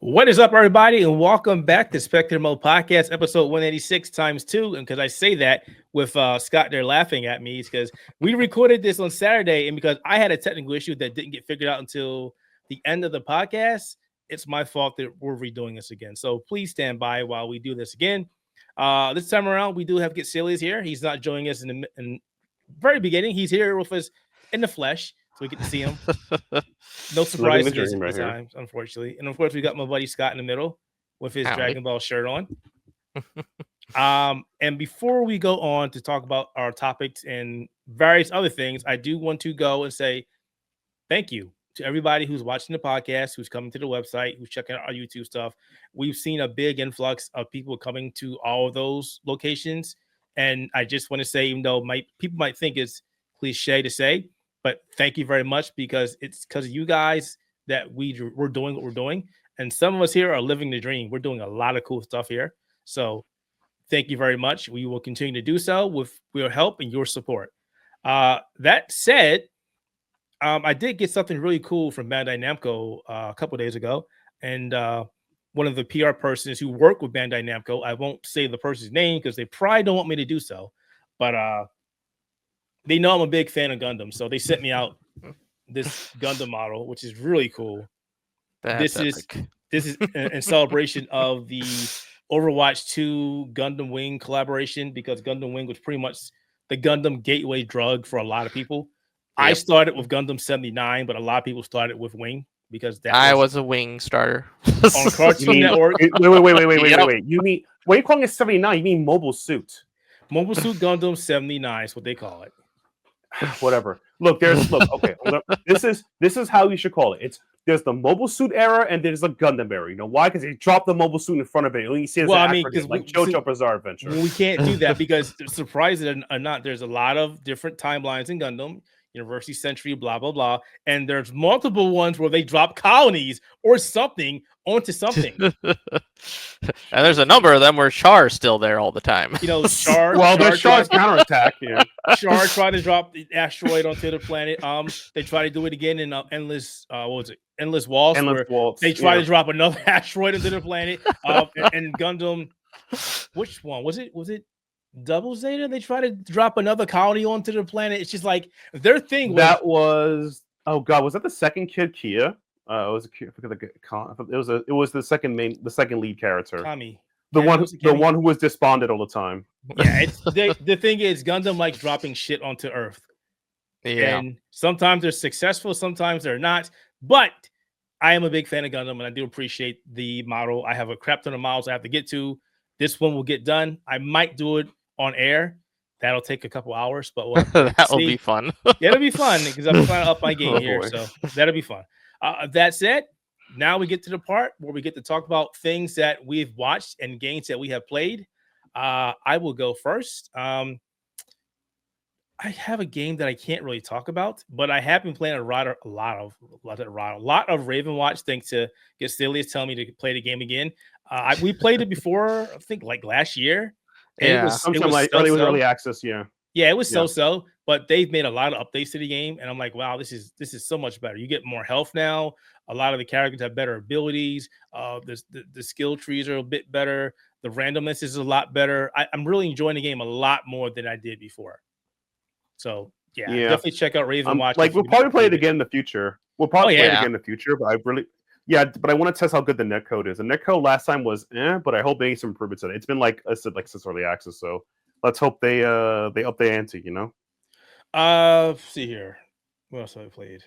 What is up, everybody, and welcome back to Spectator Mode Podcast, episode 186 times 2. And because I say that with Scott there laughing at me, it's because we recorded this on Saturday, and because I had a technical issue that didn't get figured out until the end of the podcast, it's my fault that we're redoing this again. So please stand by while we do this again. This time around, we do have Get Silly's here. He's not joining us in the very beginning. He's here with us in the flesh. So we get to see him. No surprise to this time, unfortunately. And of course, we got my buddy Scott in the middle with his Dragon Ball shirt on. And before we go on to talk about our topics and various other things, I do want to go and say thank you to everybody who's watching the podcast, who's coming to the website, who's checking out our YouTube stuff. We've seen a big influx of people coming to all of those locations. And I just want to say, even though people might think it's cliche to say, but thank you very much, because it's because of you guys that we're doing what we're doing. And some of us here are living the dream. We're doing a lot of cool stuff here. So thank you very much. We will continue to do so with your help and your support. That said, I did get something really cool from Bandai Namco a couple of days ago. And one of the PR persons who work with Bandai Namco, I won't say the person's name because they probably don't want me to do so. But they know I'm a big fan of Gundam, so they sent me out this Gundam model, which is really cool. This is in celebration of the Overwatch 2 Gundam Wing collaboration, because Gundam Wing was pretty much the Gundam gateway drug for a lot of people. Yep. I started with Gundam 79, but a lot of people started with Wing because I was a Wing starter on Cartoon Network. Wait. You mean, what are you calling it 79? You mean Mobile Suit? Mobile Suit Gundam 79 is what they call it. Whatever. Okay. This is how you should call it. There's the Mobile Suit era and there's the Gundam era. You know why? Because they dropped the Mobile Suit in front of it. You see it as like JoJo Bizarre Adventure. We can't do that because, surprised or not, there's a lot of different timelines in Gundam. University Century, blah, blah, blah. And there's multiple ones where they drop colonies or something onto something. And there's a number of them where Char's still there all the time. You know, Char. Well, there's Char's counterattack. Yeah. Char tried to drop the asteroid onto the planet. They try to do it again in Endless Waltz. They try to drop another asteroid into the planet. And Gundam, which one was it? Was it Double Zeta? They try to drop another colony onto the planet. It's just like their thing. Was that the second kid Kia? It was the second lead character. Kami. The one who was despondent all the time. Yeah, the thing is, Gundam likes dropping shit onto Earth. Yeah. And sometimes they're successful, sometimes they're not. But I am a big fan of Gundam, and I do appreciate the model. I have a crap ton of models I have to get to. This one will get done. I might do it on air. That'll take a couple hours, but that'll be fun. Yeah, it'll be fun because I'm trying to up my game here. So that'll be fun. That said, now we get to the part where we get to talk about things that we've watched and games that we have played. I will go first. I have a game that I can't really talk about, but I have been playing a lot of Raven Watch. Thanks to Get Silly is telling me to play the game again. We played it before, I think like last year. It was early access. Yeah, it was so, but they've made a lot of updates to the game, and I'm like, wow, this is so much better. You get more health now. A lot of the characters have better abilities. The skill trees are a bit better. The randomness is a lot better. I'm really enjoying the game a lot more than I did before. So yeah. Definitely check out Raven Watch. We'll probably play it again in the future. But I want to test how good the netcode is. The netcode last time was but I hope they make some improvements in it. It's been like I said, since early access, so let's hope they up the ante, you know. See here. What else have I played?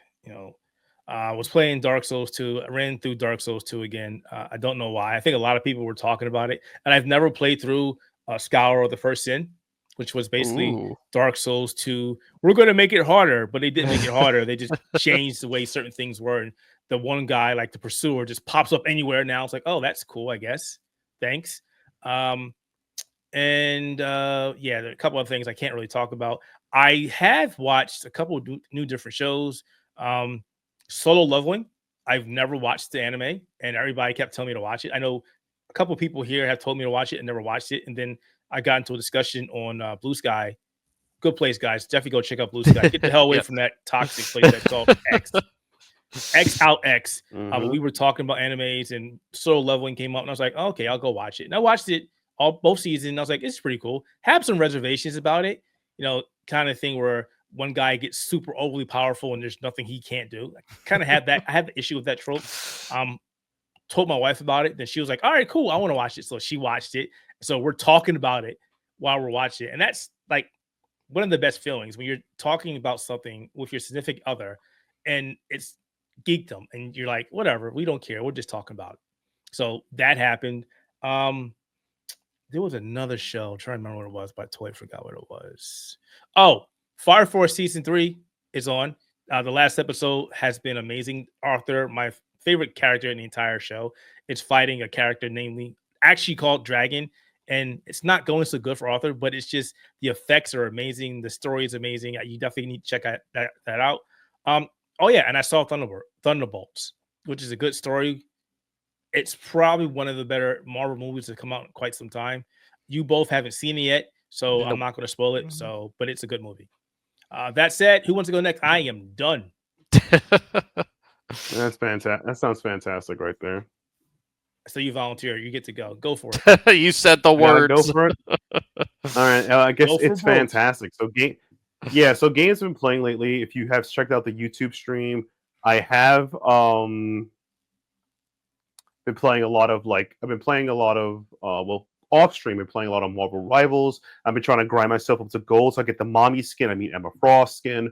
I was playing Dark Souls 2. I ran through Dark Souls 2 again. I don't know why. I think a lot of people were talking about it, and I've never played through Scholar of the First Sin, which was basically Dark Souls 2. We're going to make it harder, but they didn't make it harder. They just changed the way certain things were. And the one guy, like the Pursuer, just pops up anywhere now. It's like, oh, that's cool, I guess. Thanks. There are a couple of things I can't really talk about. I have watched a couple of new different shows. Solo Leveling. I've never watched the anime, and everybody kept telling me to watch it. I know a couple of people here have told me to watch it and never watched it. And then I got into a discussion on Blue Sky. Good place, guys. Definitely go check out Blue Sky. Get the hell away from that toxic place that's called X. X out X. We were talking about animes and Solo Leveling came up, and I was like, oh, okay, I'll go watch it. And I watched it both seasons. And I was like, it's pretty cool. Have some reservations about it, kind of thing where one guy gets super overly powerful and there's nothing he can't do. I kind of have that. I have the issue with that trope. Told my wife about it, then she was like, all right, cool, I want to watch it. So she watched it. So we're talking about it while we're watching it. And that's like one of the best feelings when you're talking about something with your significant other and it's geekdom and you're like, whatever, we don't care, we're just talking about it. So that happened. There was another show, I'm trying to remember what it was, but I totally forgot what it was. Oh, Fire Force season 3 is on. The last episode has been amazing. Arthur, my favorite character in the entire show, it's fighting a character actually called Dragon, and it's not going so good for Arthur, but it's just the effects are amazing, the story is amazing. You definitely need to check that out. Oh yeah, and I saw Thunderbolts, which is a good story. It's probably one of the better Marvel movies to come out in quite some time. You both haven't seen it yet, so I'm not going to spoil it. So, but it's a good movie. That said, who wants to go next? I am done. That's fantastic. That sounds fantastic right there. So you volunteer. You get to go. Go for it. You said the words. Go for it. All right. I guess it's fantastic. So so games I've been playing lately. If you have checked out the YouTube stream, I have been playing a lot of off stream. Been playing a lot of Marvel Rivals. I've been trying to grind myself up to gold so I get the mommy skin. I mean Emma Frost skin.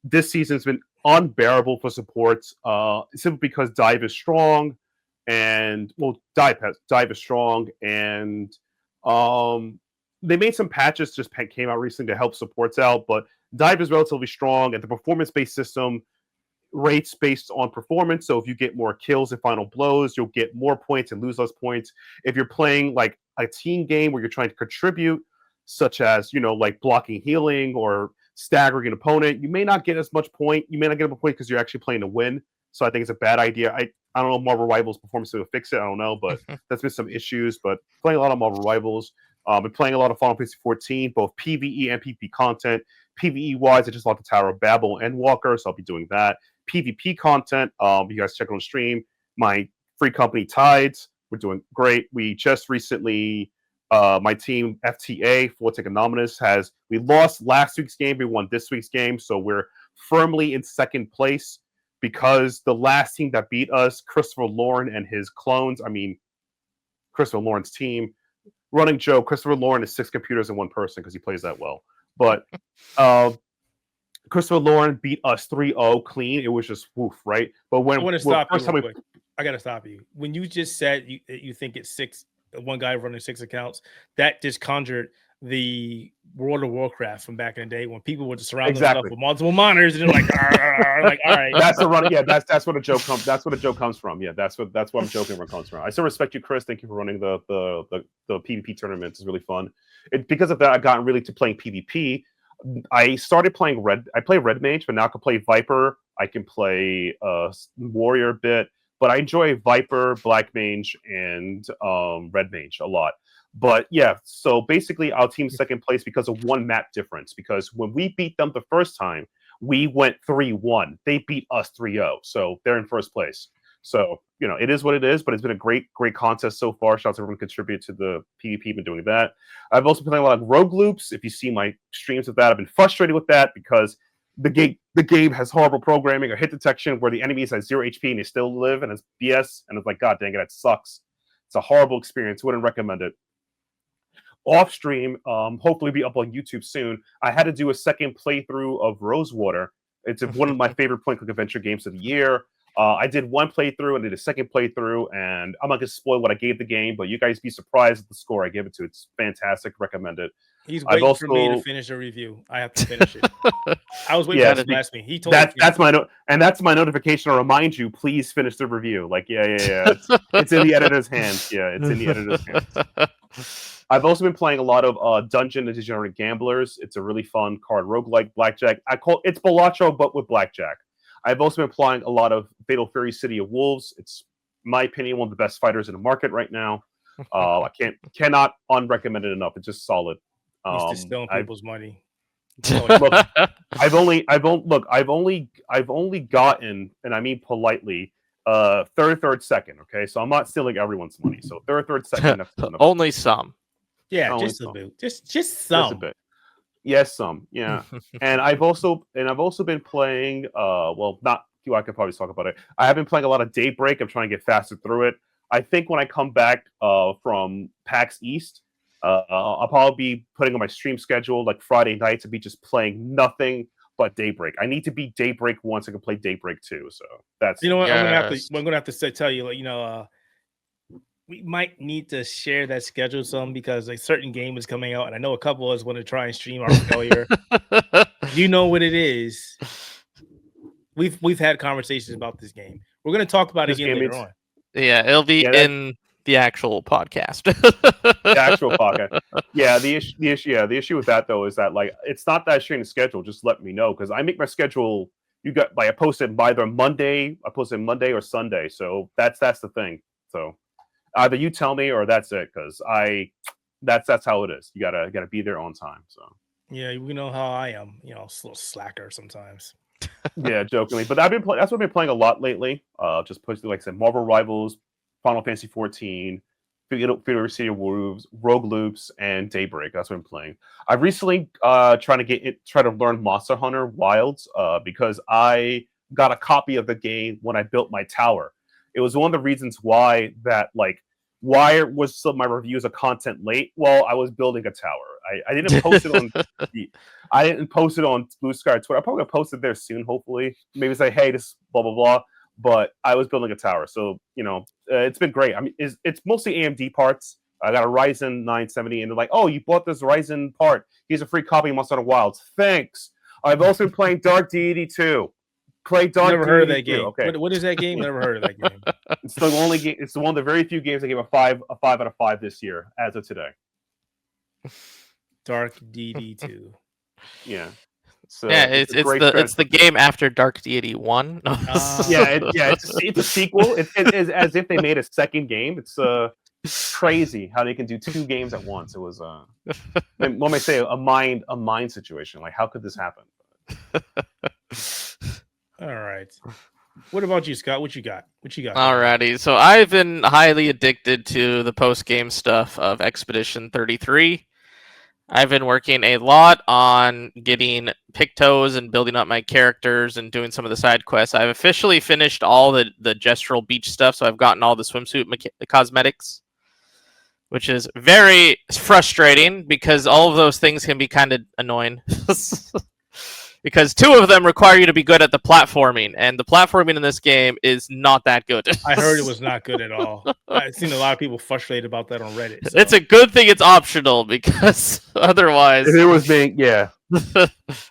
This season's been unbearable for supports, simply because Dive is strong, and Dive is strong, and they made some patches just came out recently to help supports out, but Dive is relatively strong, and the performance-based system rates based on performance. So if you get more kills and final blows, you'll get more points and lose less points. If you're playing like a team game where you're trying to contribute, such as like blocking, healing, or staggering an opponent, you may not get as much point. You may not get a point because you're actually playing to win. So I think it's a bad idea. I don't know Marvel Rivals performance to fix it. I don't know, but that's been some issues. But playing a lot of Marvel Rivals. Been playing a lot of Final Fantasy 14, both PvE and PvP content. PvE wise, I just locked the Tower of Babel and Walker, so I'll be doing that. PvP content, you guys check on the stream. My free company Tides, we're doing great. We just recently, my team FTA, Fortic Anonymous, we lost last week's game, we won this week's game, so we're firmly in second place because the last team that beat us, Christopher Lauren and his clones, Christopher Lauren's team, running joke, Christopher Lauren is 6 computers in one person because he plays that well. But Christopher Lauren beat us 3-0 clean. It was just woof, right? But when I want to stop you real quick. I got to stop you. When you just said you think it's 6, one guy running 6 accounts, that just conjured the World of Warcraft from back in the day when people would surround themselves with multiple monitors and they're like, like, all right. That's the run. Yeah, that's what a joke comes. That's what a joke comes from. Yeah, that's what I'm joking where it comes from. I still respect you, Chris. Thank you for running the PvP tournaments. It's really fun. Because of that, I've gotten really to playing PvP. I started playing I play Red Mage, but now I can play Viper. I can play Warrior a bit, but I enjoy Viper, Black Mage, and Red Mage a lot. But yeah, so basically our team's second place because of one map difference. Because when we beat them the first time, we went 3-1. They beat us 3-0. So they're in first place. So, it is what it is, but it's been a great contest so far. Shout out to everyone who contributed to the PvP, been doing that. I've also been playing a lot of Rogue Loops. If you see my streams of that, I've been frustrated with that because the game has horrible programming or hit detection where the enemies have 0 HP and they still live, and it's BS. And it's like, God dang it, that sucks. It's a horrible experience. Wouldn't recommend it. Off stream, hopefully be up on YouTube soon. I had to do a second playthrough of Rosewater. It's one of my favorite point-click adventure games of the year. I did one playthrough and did a second playthrough, and I'm not going to spoil what I gave the game, but you guys be surprised at the score I give it to. It's fantastic. Recommend it. He's waiting for me to finish a review. I have to finish it. I was waiting for him to ask me. He told me that's my note, and that's my notification to remind you. Please finish the review. Like, yeah. It's in the editor's hands. Yeah, it's in the editor's hands. I've also been playing a lot of Dungeon and Degenerate Gamblers. It's a really fun card roguelike blackjack. It's Balatro, but with blackjack. I've also been playing a lot of Fatal Fury City of Wolves. It's, in my opinion, one of the best fighters in the market right now. I cannot unrecommend it enough. It's just solid. He's just stealing people's money. Look, I've only gotten, and I mean politely, third, second. Okay, so I'm not stealing everyone's money. So third, second. That's Only some. Yeah, only just a some. bit. Just some. Just a bit. Yes, some. Yeah, and I've also been playing. Well, not. I could probably talk about it. I have been playing a lot of Daybreak. I'm trying to get faster through it. I think when I come back from PAX East, I'll probably be putting on my stream schedule like Friday night to be just playing nothing but Daybreak. I need to beat Daybreak once I can play Daybreak 2. So that's what I'm gonna have to tell you, we might need to share that schedule some because a certain game is coming out, and I know a couple of us want to try and stream our failure. You know what it is. We've had conversations about this game. We're gonna talk about it again later on. Yeah, it'll be in the actual podcast. The actual podcast. Yeah, the issue with that though is that like it's not that sharing the schedule. Just let me know because I make my schedule. I post it by either Monday. I post it Monday or Sunday. So that's the thing. So either you tell me or that's it because that's how it is. You gotta be there on time. So yeah, you know how I am. A little slacker sometimes. Yeah, jokingly, but that's what I've been playing a lot lately. Just posting, like I said, Marvel Rivals, Final Fantasy 14, Fatal City of Wolves, Rogue Loops, and Daybreak. That's what I'm playing. I recently try to learn Monster Hunter Wilds because I got a copy of the game when I built my tower. It was one of the reasons why was some of my reviews of content late. Well, I was building a tower. I didn't post it on. I didn't post it on Blue Sky or Twitter. I'm probably gonna post it there soon. Hopefully, maybe say, "Hey, this blah blah blah." But I was building a tower, so it's been great. I mean, it's mostly AMD parts. I got a Ryzen 970, and they're like, "Oh, you bought this Ryzen part? Here's a free copy of Monster Hunter Wilds." Thanks. I've also been playing Dark Deity 2. Never heard of that game. Okay. What is that game? Never heard of that game. It's the only game. It's one of the very few games I gave a 5 out of 5 this year as of today. Dark DD2. Yeah. So yeah, it's the game after Dark Deity 1. It's a sequel. It's as if they made a second game. It's crazy how they can do 2 games at once. It was one might say a mind situation. Like, how could this happen? All right. What about you, Scott? What you got? Alrighty. So I've been highly addicted to the post-game stuff of Expedition 33. I've been working a lot on getting Pictos and building up my characters and doing some of the side quests. I've officially finished all the gestural beach stuff, so I've gotten all the swimsuit cosmetics, which is very frustrating because all of those things can be kind of annoying. Because 2 of them require you to be good at the platforming, and the platforming in this game is not that good. I heard it was not good at all. I've seen a lot of people frustrated about that on Reddit. So. It's a good thing it's optional, because otherwise... If it was being, yeah.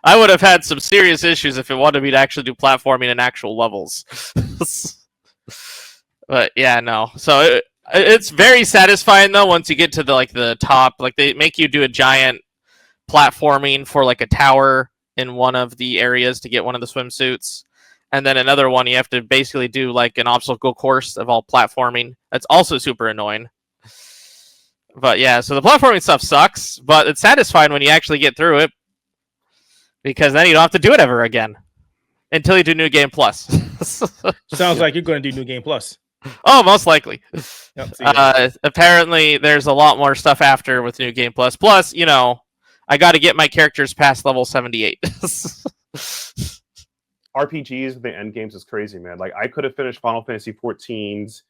I would have had some serious issues if it wanted me to actually do platforming in actual levels. But yeah, no. So it's very satisfying, though, once you get to the top. Like, they make you do a giant platforming for like a tower in one of the areas to get one of the swimsuits, and then another one you have to basically do like an obstacle course of all platforming. That's also super annoying. But yeah, so the platforming stuff sucks, but it's satisfying when you actually get through it, because then you don't have to do it ever again until you do New Game Plus. Sounds like you're going to do New Game Plus. Oh, most likely. Apparently there's a lot more stuff after with New Game Plus. Plus, I got to get my characters past level 78. RPGs with the end games is crazy, man. Like, I could have finished Final Fantasy 14's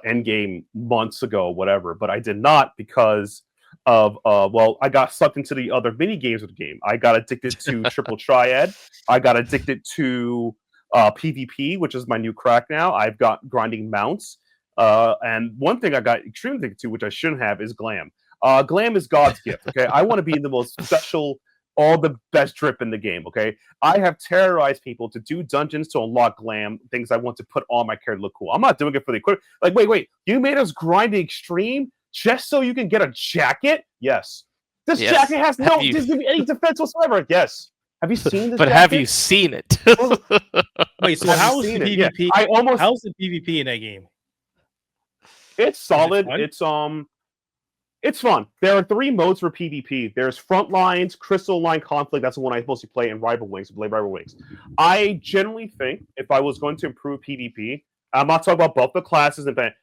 end game months ago, whatever, but I did not because of I got sucked into the other mini games of the game. I got addicted to Triple Triad. I got addicted to PvP, which is my new crack now. I've got grinding mounts. And one thing I got extremely addicted to, which I shouldn't have, is Glam. Glam is God's gift, okay? I want to be the most special, all the best drip in the game, okay? I have terrorized people to do dungeons to unlock Glam, things I want to put on my character to look cool. I'm not doing it for the equipment. Like, wait, you made us grind the extreme just so you can get a jacket? Yes. This jacket has doesn't give me any defense whatsoever. Yes. Have you seen this But jacket? Have you seen it? Wait, so how's the PvP? Yeah. How's the PvP in that game? It's solid. It's It's fun. There are 3 modes for PvP. There's Frontlines, Crystal Line Conflict. That's the one I mostly play, and Rival Wings. Play Rival Wings. I generally think if I was going to improve PvP, I'm not talking about both the classes and that.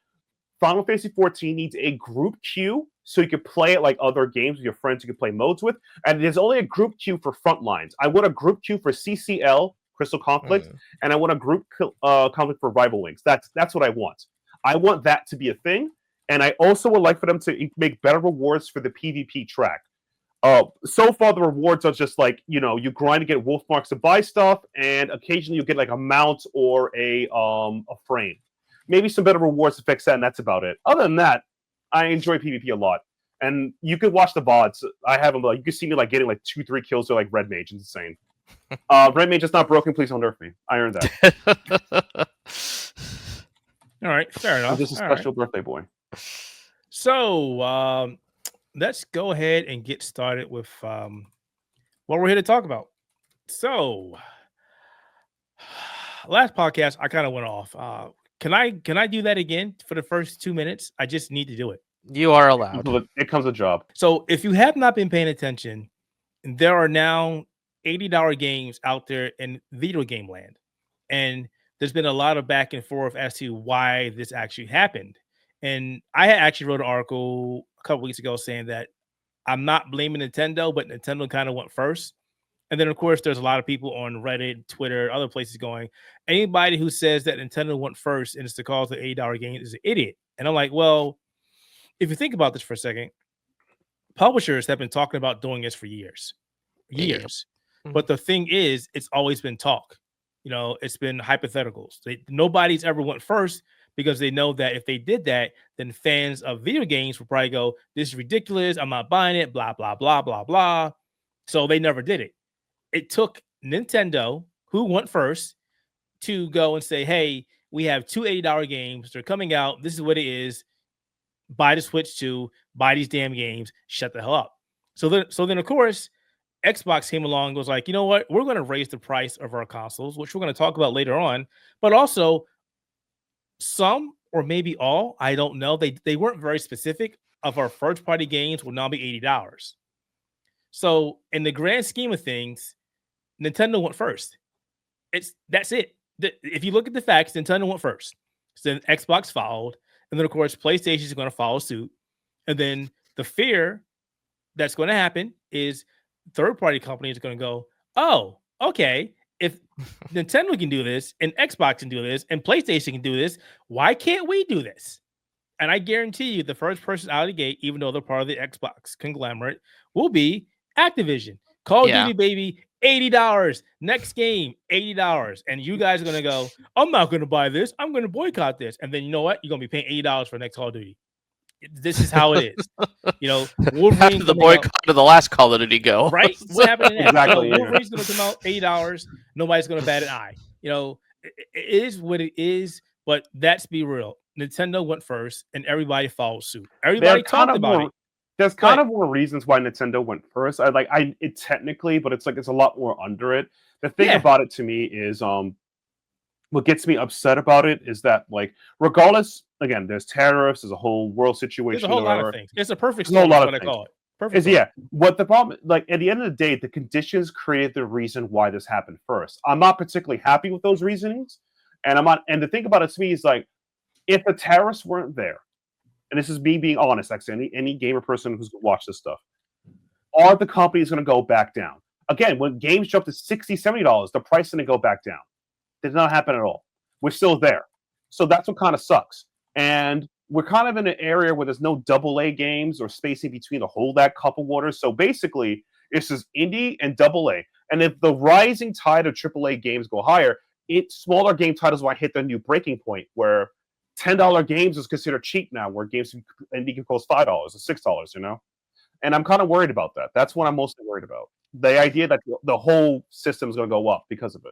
Final Fantasy 14 needs a group queue so you can play it like other games with your friends you can play modes with. And there's only a group queue for Frontlines. I want a group queue for CCL, Crystal Conflict, and I want a group conflict for Rival Wings. That's what I want. I want that to be a thing. And I also would like for them to make better rewards for the PvP track. So far, the rewards are just like, you grind to get wolf marks to buy stuff, and occasionally you get like a mount or a frame. Maybe some better rewards to fix that, and that's about it. Other than that, I enjoy PvP a lot. And you could watch the VODs. I have them. You can see me like getting like 2-3 kills with like Red Mage. It's insane. Red Mage is not broken. Please don't nerf me. I earned that. All right, fair enough. I'm just a special birthday boy. So let's go ahead and get started with what we're here to talk about. So last podcast, I kind of went off. Can I do that again for the first 2 minutes? I just need to do it. You are allowed. It comes a job. So if you have not been paying attention, there are now $80 games out there in video game land. And there's been a lot of back and forth as to why this actually happened. And I actually wrote an article a couple weeks ago saying that I'm not blaming Nintendo, but Nintendo kind of went first. And then, of course, there's a lot of people on Reddit, Twitter, other places going, anybody who says that Nintendo went first and it's the cause of the $80 game is an idiot. And I'm like, well, if you think about this for a second, publishers have been talking about doing this for years. But the thing is, it's always been talk. It's been hypotheticals. Nobody's ever went first because they know that if they did that, then fans of video games would probably go, this is ridiculous. I'm not buying it, blah, blah, blah, blah, blah. So they never did it. It took Nintendo, who went first, to go and say, hey, we have 2 $80 games. They're coming out. This is what it is. Buy the Switch 2. Buy these damn games. Shut the hell up. So then, of course, Xbox came along and was like, you know what? We're going to raise the price of our consoles, which we're going to talk about later on. But also, some or maybe all, I don't know. They weren't very specific, of our first-party games will now be $80. So in the grand scheme of things, Nintendo went first. That's it. If you look at the facts, Nintendo went first. So then Xbox followed. And then, of course, PlayStation is going to follow suit. And then the fear that's going to happen is third-party companies are going to go, oh, okay, if Nintendo can do this and Xbox can do this and PlayStation can do this, why can't we do this? And I guarantee you the first person out of the gate, even though they're part of the Xbox conglomerate, will be Activision. Call of Duty, baby, $80. Next game, $80. And you guys are going to go, I'm not going to buy this. I'm going to boycott this. And then you know what? You're going to be paying $80 for the next Call of Duty. This is how it is. Wolverine's the boycott of the last Call of Duty go. Right? What happened to that? Exactly. Wolverine's going to come out $80. Nobody's going to bat an eye. It is what it is, but let's be real. Nintendo went first and everybody followed suit. Everybody talked about it. There's kind of more reasons why Nintendo went first. It technically, but it's a lot more under it. The thing about it to me is what gets me upset about it is that regardless, again, there's tariffs, there's a whole world situation. There's a whole lot of things. It's a perfect storm, is what I call it. Perfect. What the problem, at the end of the day, the conditions created the reason why this happened first. I'm not particularly happy with those reasonings, and the thing about it to me is if the tariffs weren't there, and this is me being honest, actually, any gamer person who's watched this stuff, are the companies going to go back down? Again, when games jumped to $60, $70, the price didn't go back down. Did not happen at all. We're still there. So that's what kind of sucks. And we're kind of in an area where there's no AA games or spacing between to hold that cup of water. So basically, it's just indie and AA. And if the rising tide of AAA games go higher, smaller game titles might hit the new breaking point where $10 games is considered cheap now, where games indie can cost $5 or $6, And I'm kind of worried about that. That's what I'm mostly worried about. The idea that the whole system is going to go up because of it.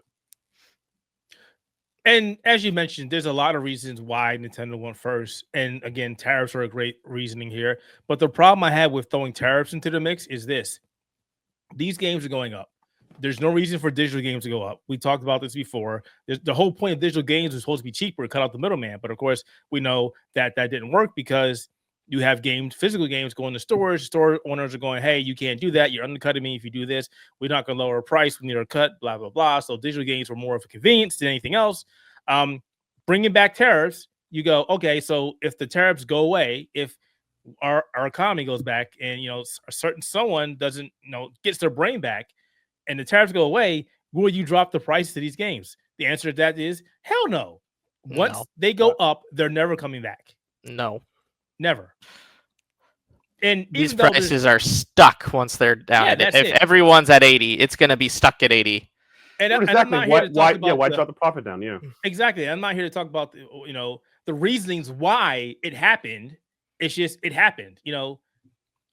And as you mentioned, there's a lot of reasons why Nintendo went first. And again, tariffs are a great reasoning here. But the problem I have with throwing tariffs into the mix is this. These games are going up. There's no reason for digital games to go up. We talked about this before. The whole point of digital games is supposed to be cheaper, cut out the middleman. But of course, we know that didn't work because You have physical games going to stores. Store owners are going, hey, you can't do that. You're undercutting me if you do this. We're not going to lower our price. We need our cut, blah, blah, blah. So digital games were more of a convenience than anything else. Bringing back tariffs, you go, okay, so if the tariffs go away, if our economy goes back and, a certain someone doesn't, gets their brain back and the tariffs go away, will you drop the price to these games? The answer to that is hell no. Once they go up, they're never coming back. No. Never. And these prices are stuck once they're down. If everyone's at 80, it's going to be stuck at 80. And exactly. Why drop the profit down? Yeah. Exactly. I'm not here to talk about the reasonings why it happened. It's just it happened.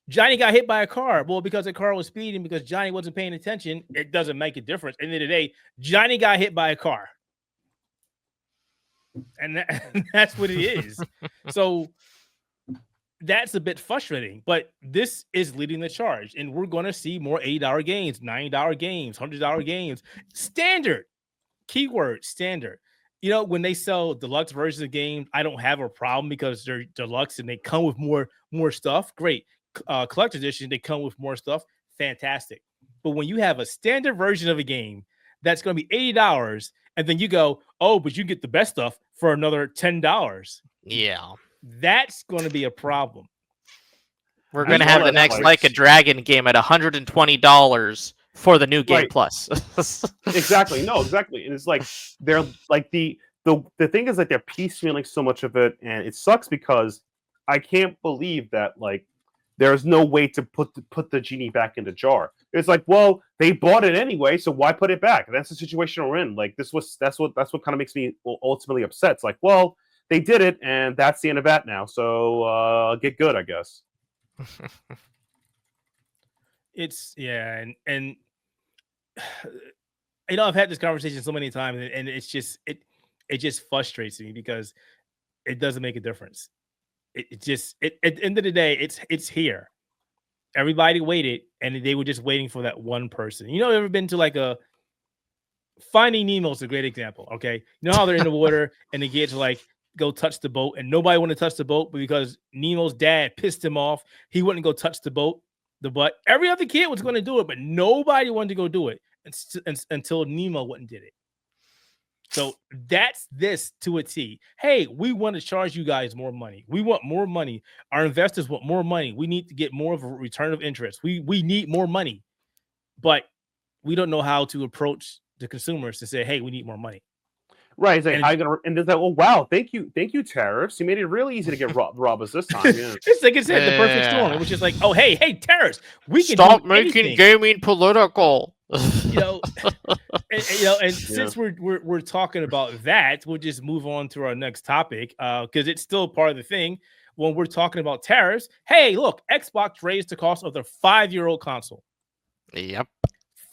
Johnny got hit by a car. Well, because the car was speeding, because Johnny wasn't paying attention, it doesn't make a difference. At the end of the day, Johnny got hit by a car. And that's what it is. So that's a bit frustrating, but this is leading the charge, and we're going to see more $80 games, $90 games, $100 games. Standard, keyword standard. When they sell deluxe versions of games, I don't have a problem because they're deluxe and they come with more stuff. Great. Collector edition, they come with more stuff. Fantastic. But when you have a standard version of a game that's going to be $80, and then you go, oh, but you get the best stuff for another $10. Yeah. That's going to be a problem. We're going to have the next Like a Dragon game at $120 for the new game plus. Exactly. No, exactly. And it's like they're like the thing is like they're piecemealing so much of it, and it sucks because I can't believe that like there's no way to put the genie back in the jar. It's like, well, they bought it anyway, so why put it back? And that's the situation we're in. Like that's what kind of makes me ultimately upset. It's like, well, they did it, and that's the end of that now. So get good, I guess. And I've had this conversation so many times, and it's just it just frustrates me because it doesn't make a difference. It just at the end of the day, it's here. Everybody waited, and they were just waiting for that one person. Ever been to like a Finding Nemo is a great example. Okay, how they're in the water and they get to like go touch the boat, and nobody wanted to touch the boat, but because Nemo's dad pissed him off, he wouldn't go touch the boat. But every other kid was going to do it, but nobody wanted to go do it until Nemo went and did it. So that's this to a T. Hey, we want to charge you guys more money. We want more money. Our investors want more money. We need to get more of a return of interest. We need more money, but we don't know how to approach the consumers to say, hey, we need more money. Right. It's like, and it's like, oh, wow, thank you, tariffs. You made it really easy to get rob us this time. Yeah. It's like I said, the perfect storm. It was just like, oh, hey, tariffs. We can stop making gaming political. And since we're talking about that, we'll just move on to our next topic because it's still part of the thing when we're talking about tariffs. Hey, look, Xbox raised the cost of their 5-year-old console. Yep,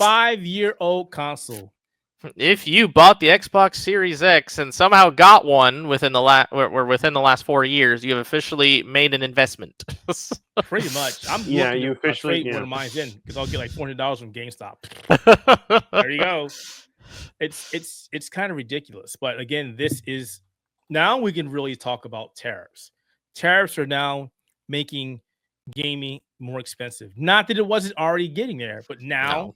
5-year-old console. If you bought the Xbox Series X and somehow got one within the last 4 years, you have officially made an investment. Pretty much. You officially one of mine's in because I'll get like $400 from GameStop. There you go. It's kind of ridiculous, but again, this is now we can really talk about tariffs. Tariffs are now making gaming more expensive. Not that it wasn't already getting there, but now.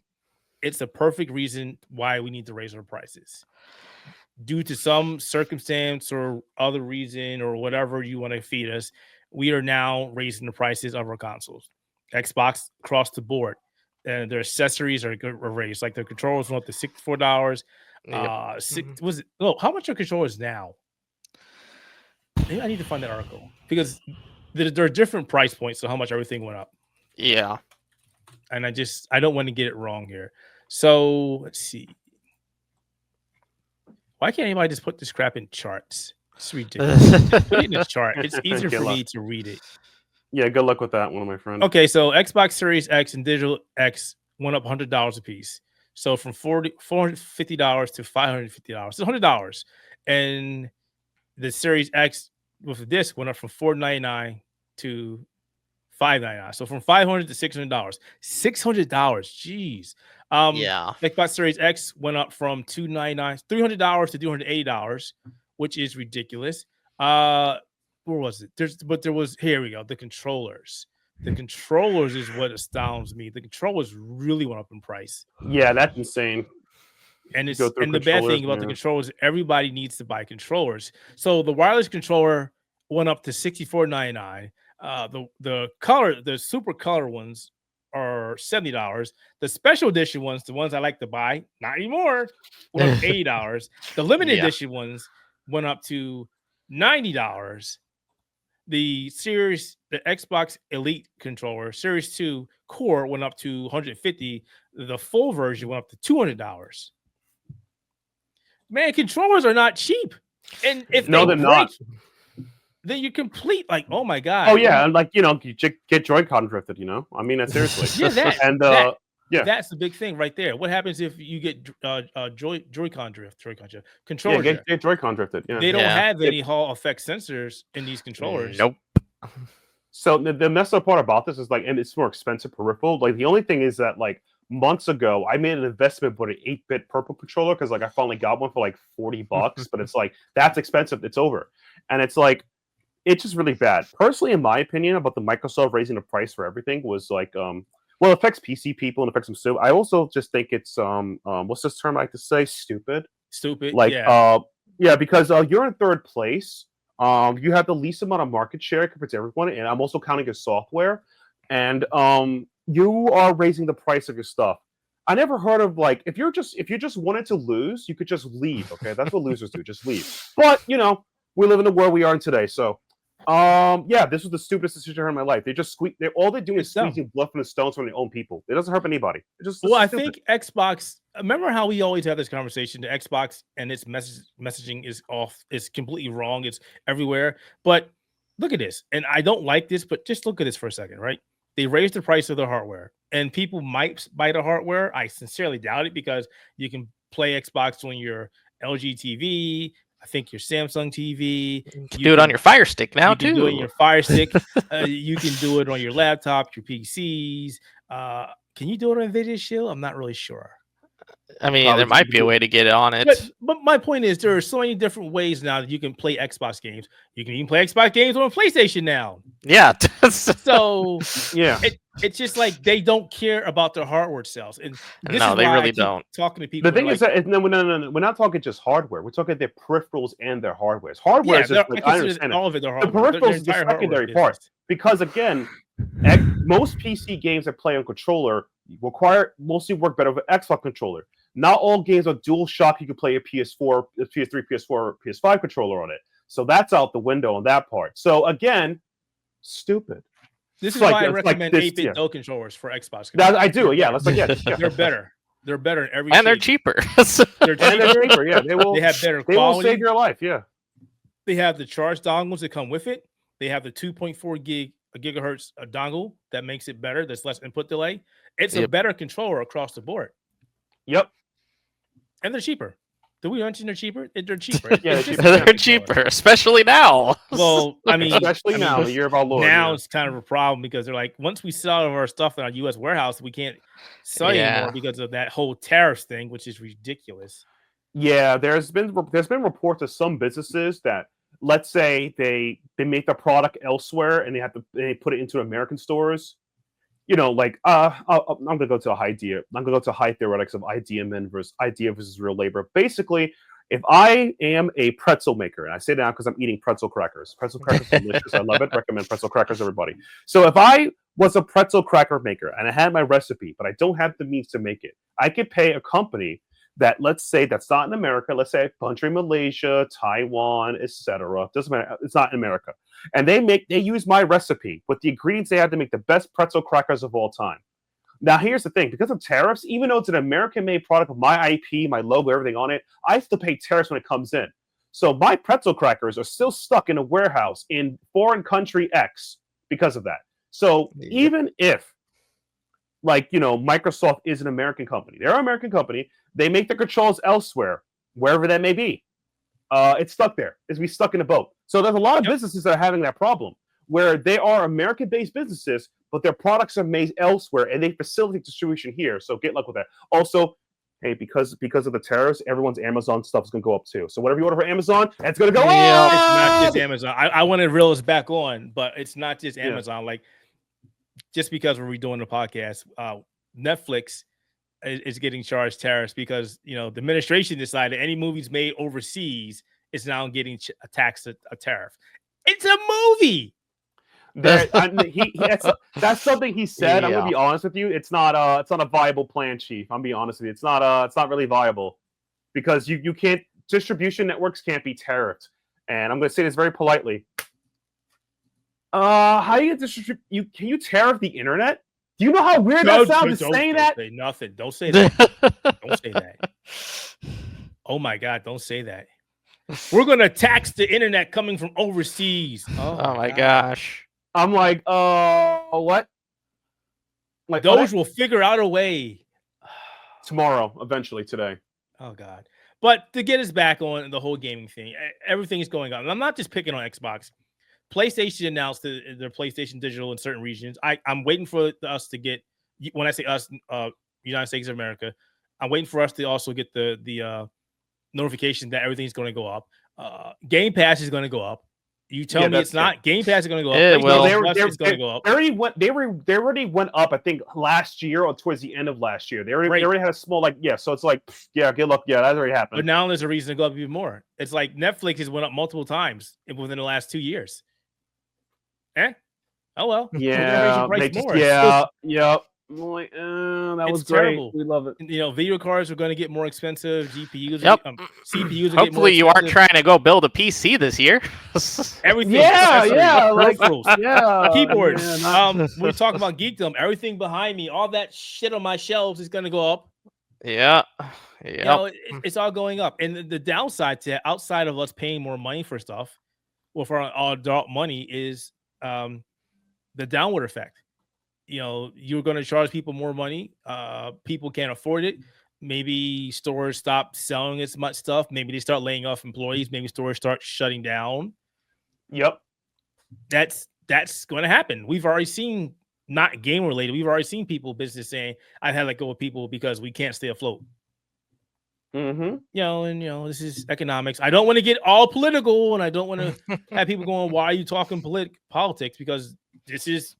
It's a perfect reason why we need to raise our prices. Due to some circumstance or other reason or whatever you want to feed us, we are now raising the prices of our consoles. Xbox across the board. And their accessories are raised. Like their controllers went up to $64. How much are controllers now? Maybe I need to find that article. Because there are different price points to how much everything went up. Yeah. And I don't want to get it wrong here. So let's see. Why can't anybody just put this crap in charts? It's ridiculous. Put it in a chart. It's easier for me to read it. Yeah, good luck with that one, my friend. Okay, so Xbox Series X and Digital X went up $100 a piece. So from $450 to $550. It's $100. And the Series X with the disc went up from $499 to $599. So from $500 to $600. $600. Jeez. Xbox Series X went up from $300 to $280, which is ridiculous. where was it? There was here we go. The controllers. The controllers is what astounds me. The controllers really went up in price. Yeah, that's insane. And the bad thing about the controllers, everybody needs to buy controllers. So the wireless controller went up to $64.99. The super color ones are $70. The special edition ones, the ones I like to buy, not anymore, went up $80. The limited edition ones went up to $90. The Xbox Elite controller, Series 2 Core went up to $150. The full version went up to $200. Man, controllers are not cheap. And if they're not, then you complete like, oh my god. Oh yeah, and like you get Joy-Con drifted. I mean, seriously. That's the big thing right there. What happens if you get Joy-Con drift? Controller. Yeah, get Joy-Con drifted. Yeah. They don't have any Hall effect sensors in these controllers. Nope. So the messed up part about this is and it's more expensive peripheral. Like the only thing is that months ago, I made an investment for an 8-bit purple controller because I finally got one for $40, but it's that's expensive. It's over, and it's it's just really bad. Personally, in my opinion, about the Microsoft raising the price for everything was it affects PC people and affects them too. I also just think it's what's this term I like to say? Stupid. Because you're in third place. You have the least amount of market share compared to everyone, and I'm also counting your software, and you are raising the price of your stuff. I never heard of if you just wanted to lose, you could just leave. Okay, that's what losers do, just leave. But we live in the world we are in today, so this was the stupidest decision I heard in my life. They just all they do is squeezing blood from the stones from their own people. It doesn't hurt anybody. I think Xbox. Remember how we always have this conversation? The Xbox and its messaging is off. It's completely wrong. It's everywhere. But look at this, and I don't like this, but just look at this for a second, right? They raised the price of the hardware, and people might buy the hardware. I sincerely doubt it because you can play Xbox on your LG TV. I think your Samsung TV. You can do it on your Fire Stick now, too. You can do it on your Fire Stick. You can do it on your laptop, your PCs. Can you do it on Nvidia Shield? I'm not really sure. I mean, there might be a way to get it on it. But my point is, there are so many different ways now that you can play Xbox games. You can even play Xbox games on PlayStation now. Yeah. So it's just they don't care about their hardware sales. And no, they really don't. Talking to people. The thing is that no, we're not talking just hardware. We're talking their peripherals and their hardware. Hardware is just I understand all of it. Their hardware. The peripherals is the secondary part because again, most PC games that play on controller mostly work better with Xbox controller. Not all games are dual shock. You can play a PS4, a PS3, PS4, PS5 controller on it. So that's out the window on that part. So again, stupid. This is why I recommend 8-bit Dell controllers for Xbox. I do. Yeah, they're better. They're better in every. And they're cheaper. They're cheaper. Yeah, they have better quality. They will save your life. Yeah. They have the charge dongles that come with it. They have the 2.4 gigahertz dongle that makes it better. There's less input delay. It's a better controller across the board. Yep. And they're cheaper. Did we mention they're cheaper? They're cheaper. They're cheaper, especially now. Well, I mean, especially now, the year of our Lord. Now it's kind of a problem because they're once we sell our stuff in our U.S. warehouse, we can't sell anymore because of that whole tariffs thing, which is ridiculous. Yeah, there's been reports of some businesses that, let's say they make the product elsewhere and they put it into American stores. I'm gonna go to idea. I'm gonna go to high theoretics of idea versus real labor. Basically, if I am a pretzel maker, and I say that now because I'm eating pretzel crackers. Pretzel crackers are delicious. I love it. Recommend pretzel crackers, everybody. So if I was a pretzel cracker maker and I had my recipe, but I don't have the means to make it, I could pay a company that, let's say, that's not in America. Let's say a country, Malaysia, Taiwan, etc. Doesn't matter. It's not in America. And they use my recipe with the ingredients they had to make the best pretzel crackers of all time. Now, here's the thing. Because of tariffs, even though it's an American-made product with my IP, my logo, everything on it, I have to pay tariffs when it comes in. So my pretzel crackers are still stuck in a warehouse in foreign country X because of that. So even if, Microsoft is an American company, they're an American company, they make the controls elsewhere, wherever that may be. It's stuck there. It's stuck in a boat. So there's a lot of businesses that are having that problem where they are American-based businesses, but their products are made elsewhere and they facilitate distribution here. So get luck with that. Also, hey, because of the tariffs, everyone's Amazon stuff is going to go up too. So whatever you order for Amazon, it's going to go up. It's not just Amazon. I want to reel us back on, but it's not just Amazon. Like, just because we're redoing the podcast, Netflix is getting charged tariffs because, the administration decided any movies made overseas is now getting taxed a tariff. It's a movie. That's something he said. I'm gonna be honest with you. It's not a viable plan, Chief. I'm being honest with you. It's not really viable because you can't, distribution networks can't be tariffed. And I'm gonna say this very politely. How do you distribute? Can you tariff the internet? Do you know how weird that sounds to say that? Say nothing. Don't say that. Don't say that. Oh my God! Don't say that. We're gonna tax the internet coming from overseas. Oh my gosh! I'm like, what? Like those will figure out a way tomorrow, eventually today. Oh God! But to get us back on the whole gaming thing, everything is going on. And I'm not just picking on Xbox. PlayStation announced their PlayStation Digital in certain regions. I'm waiting for us to get. When I say us, United States of America, I'm waiting for us to also get the notification that everything's going to go up. Game Pass is going to go up. You tell me it's not. Game Pass is going to go up. It will. It's going to go up. They already went up. I think last year or towards the end of last year. They already had a small So it's like, good luck. Yeah, that's already happened. But now there's a reason to go up even more. It's like Netflix has went up multiple times within the last 2 years. Oh well. Yeah. Yep. Like, that was terrible. Great. We love it. Video cards are going to get more expensive. GPUs, yep. CPUs. Hopefully, you aren't trying to go build a PC this year. Everything. Keyboards. We talk about geekdom. Everything behind me, all that shit on my shelves is going to go up. Yeah. It's all going up. And the downside to outside of us paying more money for stuff, for our adult money, is the downward effect. You're going to charge people more money. People can't afford it. Maybe stores stop selling as much stuff. Maybe they start laying off employees. Maybe stores start shutting down. Yep. That's going to happen. We've already seen, not game related, we've already seen business saying, I've had to let go of people because we can't stay afloat. Mm-hmm. This is economics. I don't want to get all political, and I don't want to have people going, why are you talking politics? Because this is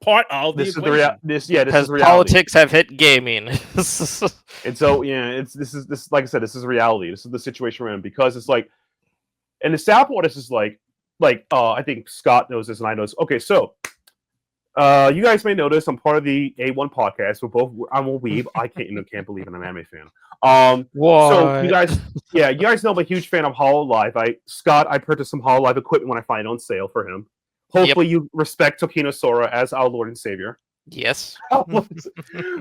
part of this the equation. This is reality. Politics have hit gaming. And so this is like I said, this is reality. This is the situation we're in, because it's like, and the sad part is like I think Scott knows this and I know this. Okay, so you guys may notice I'm part of the A1 podcast. I'm a weeb. I can't believe I'm an anime fan. So you guys know I'm a huge fan of HoloLive. I purchased some HoloLive equipment when I find it on sale for him. Hopefully you respect Tokino Sora as our Lord and Savior. Yes.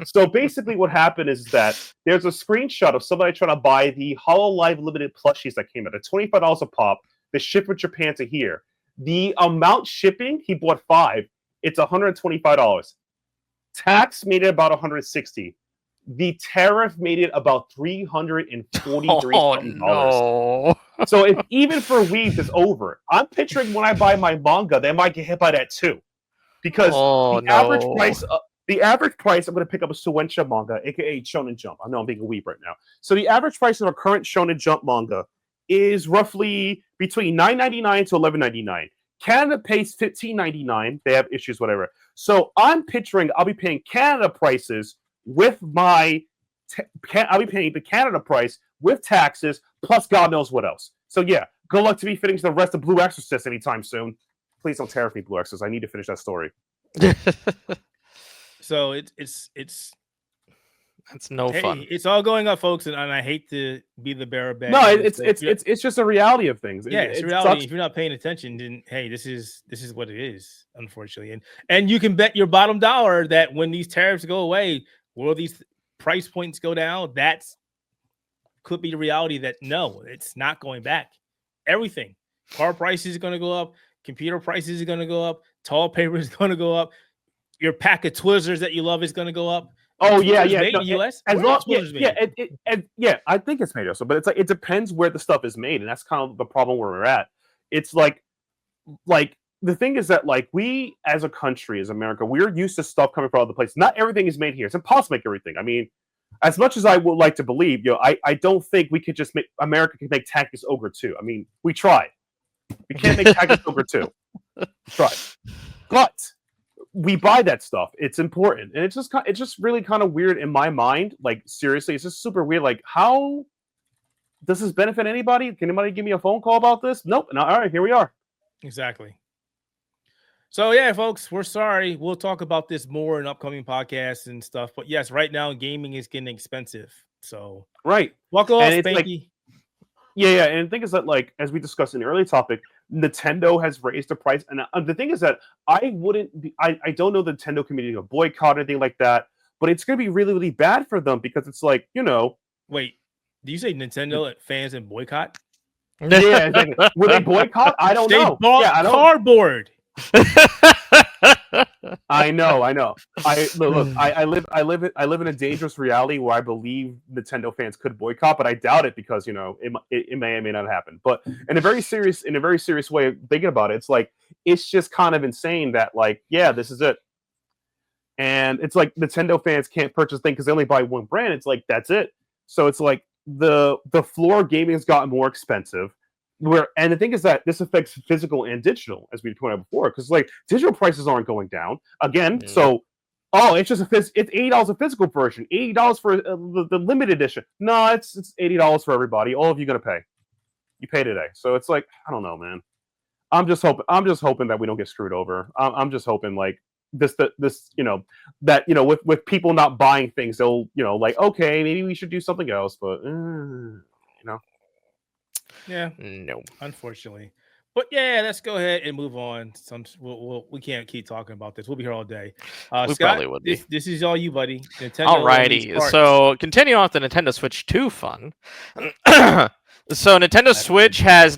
So basically what happened is that there's a screenshot of somebody trying to buy the HoloLive limited plushies that came out at $25 a pop. They ship from Japan to here. The amount shipping, he bought 5. It's $125. Tax made it about $160. The tariff made it about $343. No. So if even for weebs it's over. I'm picturing when I buy my manga, they might get hit by that too, because average price. The average price I'm going to pick up a Suensha manga, aka Shonen Jump. I know I'm being a weeb right now. So the average price of a current Shonen Jump manga is roughly between $9.99 to $11.99. Canada pays $15.99. They have issues, whatever. So I'm picturing I'll be paying Canada prices with my. I'll be paying the Canada price with taxes plus God knows what else. So yeah, good luck to me finishing the rest of Blue Exorcist anytime soon. Please don't tariff me, Blue Exorcist. I need to finish that story. So it's fun. It's all going up, folks, and I hate to be the bearer of bad. No, it's just a reality of things. It's reality. If you're not paying attention, then hey, this is what it is, unfortunately. And you can bet your bottom dollar that when these tariffs go away, will these price points go down? Could be the reality that no, it's not going back. Everything, car prices are going to go up, computer prices are going to go up, toilet paper is going to go up, your pack of Twizzlers that you love is going to go up. Oh yeah. Made in the US? I think it's made also, but it's like it depends where the stuff is made, and that's kind of the problem where we're at. It's like the thing is that like we as a country, as America, we're used to stuff coming from other places. Not everything is made here. It's impossible to make everything. I mean, as much as I would like to believe, I don't think we could just America can make Tactics Ogre 2. I mean, we tried. We can't make Tactics Ogre 2. Tried. But we buy that stuff. It's important. And it's just really kind of weird in my mind. Like, seriously, it's just super weird. Like, how does this benefit anybody? Can anybody give me a phone call about this? Nope. No, all right, here we are. Exactly. So, yeah, folks, we're sorry. We'll talk about this more in upcoming podcasts and stuff. But, yes, right now, gaming is getting expensive. So, right. Welcome off, Spanky. Yeah. And the thing is that, like, as we discussed in the early topic, Nintendo has raised the price. And the thing is that I don't know the Nintendo community will boycott or anything like that. But it's going to be really, really bad for them because it's like, Wait, do you say Nintendo fans and boycott? Yeah, exactly. Will they boycott? I don't know. Bought cardboard. I know. I live in a dangerous reality where I believe Nintendo fans could boycott, but I doubt it because it may or may not happen. But in a very serious way of thinking about it, it's just kind of insane that this is it. And it's like Nintendo fans can't purchase things because they only buy one brand. It's like that's it. So it's like the floor of gaming has gotten more expensive. And the thing is that this affects physical and digital, as we pointed out before, because digital prices aren't going down again. Yeah. So, it's just it's $80 a physical version, $80 for the limited edition. No, it's $80 for everybody. All of you gonna pay. You pay today. So it's like I don't know, man. I'm just hoping that we don't get screwed over. I'm just hoping this with people not buying things, they'll okay, maybe we should do something else, but Yeah, no, unfortunately. But yeah, let's go ahead and move on. We can't keep talking about this. We'll be here all day. We Scott, probably would be. This is all you, buddy. Alrighty. So continue on with the Nintendo Switch 2 fun. So Nintendo Switch has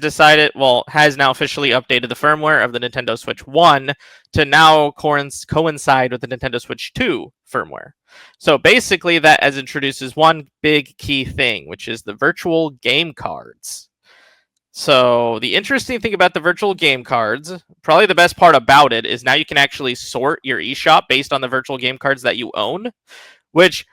now officially updated the firmware of the Nintendo Switch 1 to now coincide with the Nintendo Switch 2 firmware. So basically that introduces one big key thing, which is the virtual game cards. So the interesting thing about the virtual game cards, probably the best part about it, is now you can actually sort your eShop based on the virtual game cards that you own, which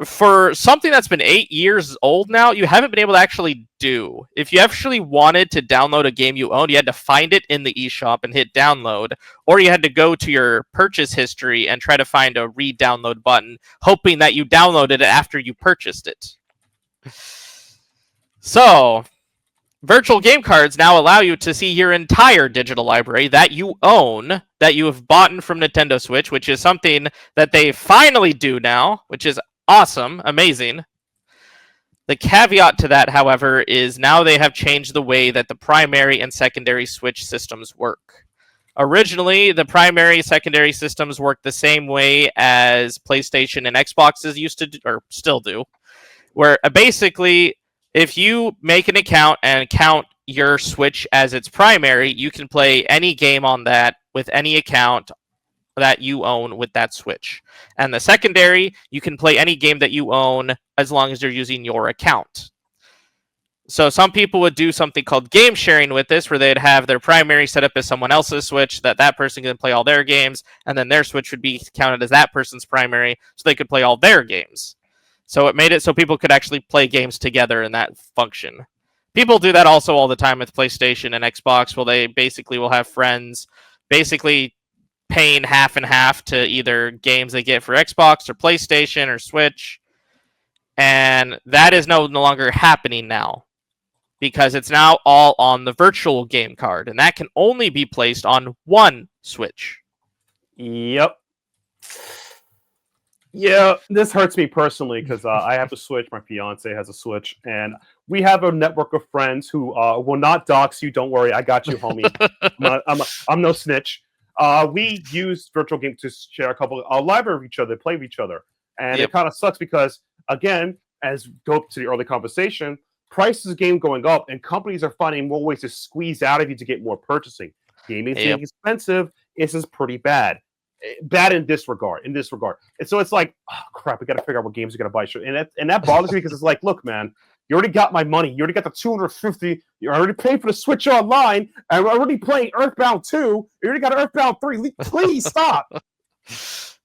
for something that's been 8 years old now, you haven't been able to actually do. If you actually wanted to download a game you owned, you had to find it in the eShop and hit download, or you had to go to your purchase history and try to find a re-download button, hoping that you downloaded it after you purchased it. So virtual game cards now allow you to see your entire digital library that you own, that you have bought from Nintendo Switch, which is something that they finally do now, which is awesome, amazing. The caveat to that, however, is now they have changed the way that the primary and secondary Switch systems work. Originally, the primary secondary systems worked the same way as PlayStation and Xboxes used to do, or still do, where basically, if you make an account and count your Switch as its primary, you can play any game on that with any account that you own with that Switch. And the secondary, you can play any game that you own as long as you're using your account. So some people would do something called game sharing with this, where they'd have their primary set up as someone else's Switch, that person can play all their games, and then their Switch would be counted as that person's primary, so they could play all their games. So it made it so people could actually play games together in that function. People do that also all the time with PlayStation and Xbox, where they basically will have friends basically paying half and half to either games they get for Xbox or PlayStation or Switch. And that is no longer happening now, because it's now all on the virtual game card, and that can only be placed on one Switch. Yep. Yeah, this hurts me personally because I have a Switch. My fiance has a Switch, and we have a network of friends who will not dox you. Don't worry, I got you, homie. I'm no snitch. We use virtual games to share a couple library with each other, play with each other, and It kind of sucks because, again, as go to the early conversation, prices of game going up, and companies are finding more ways to squeeze out of you to get more purchasing. Gaming is getting expensive. This is pretty bad. Bad in this regard. And so it's like, oh, crap, we got to figure out what games we're going to buy. And that bothers me because it's like, look, man, you already got my money. You already got the $250. You're already paying for the Switch Online. And we're already playing Earthbound 2. You already got Earthbound 3. Please stop.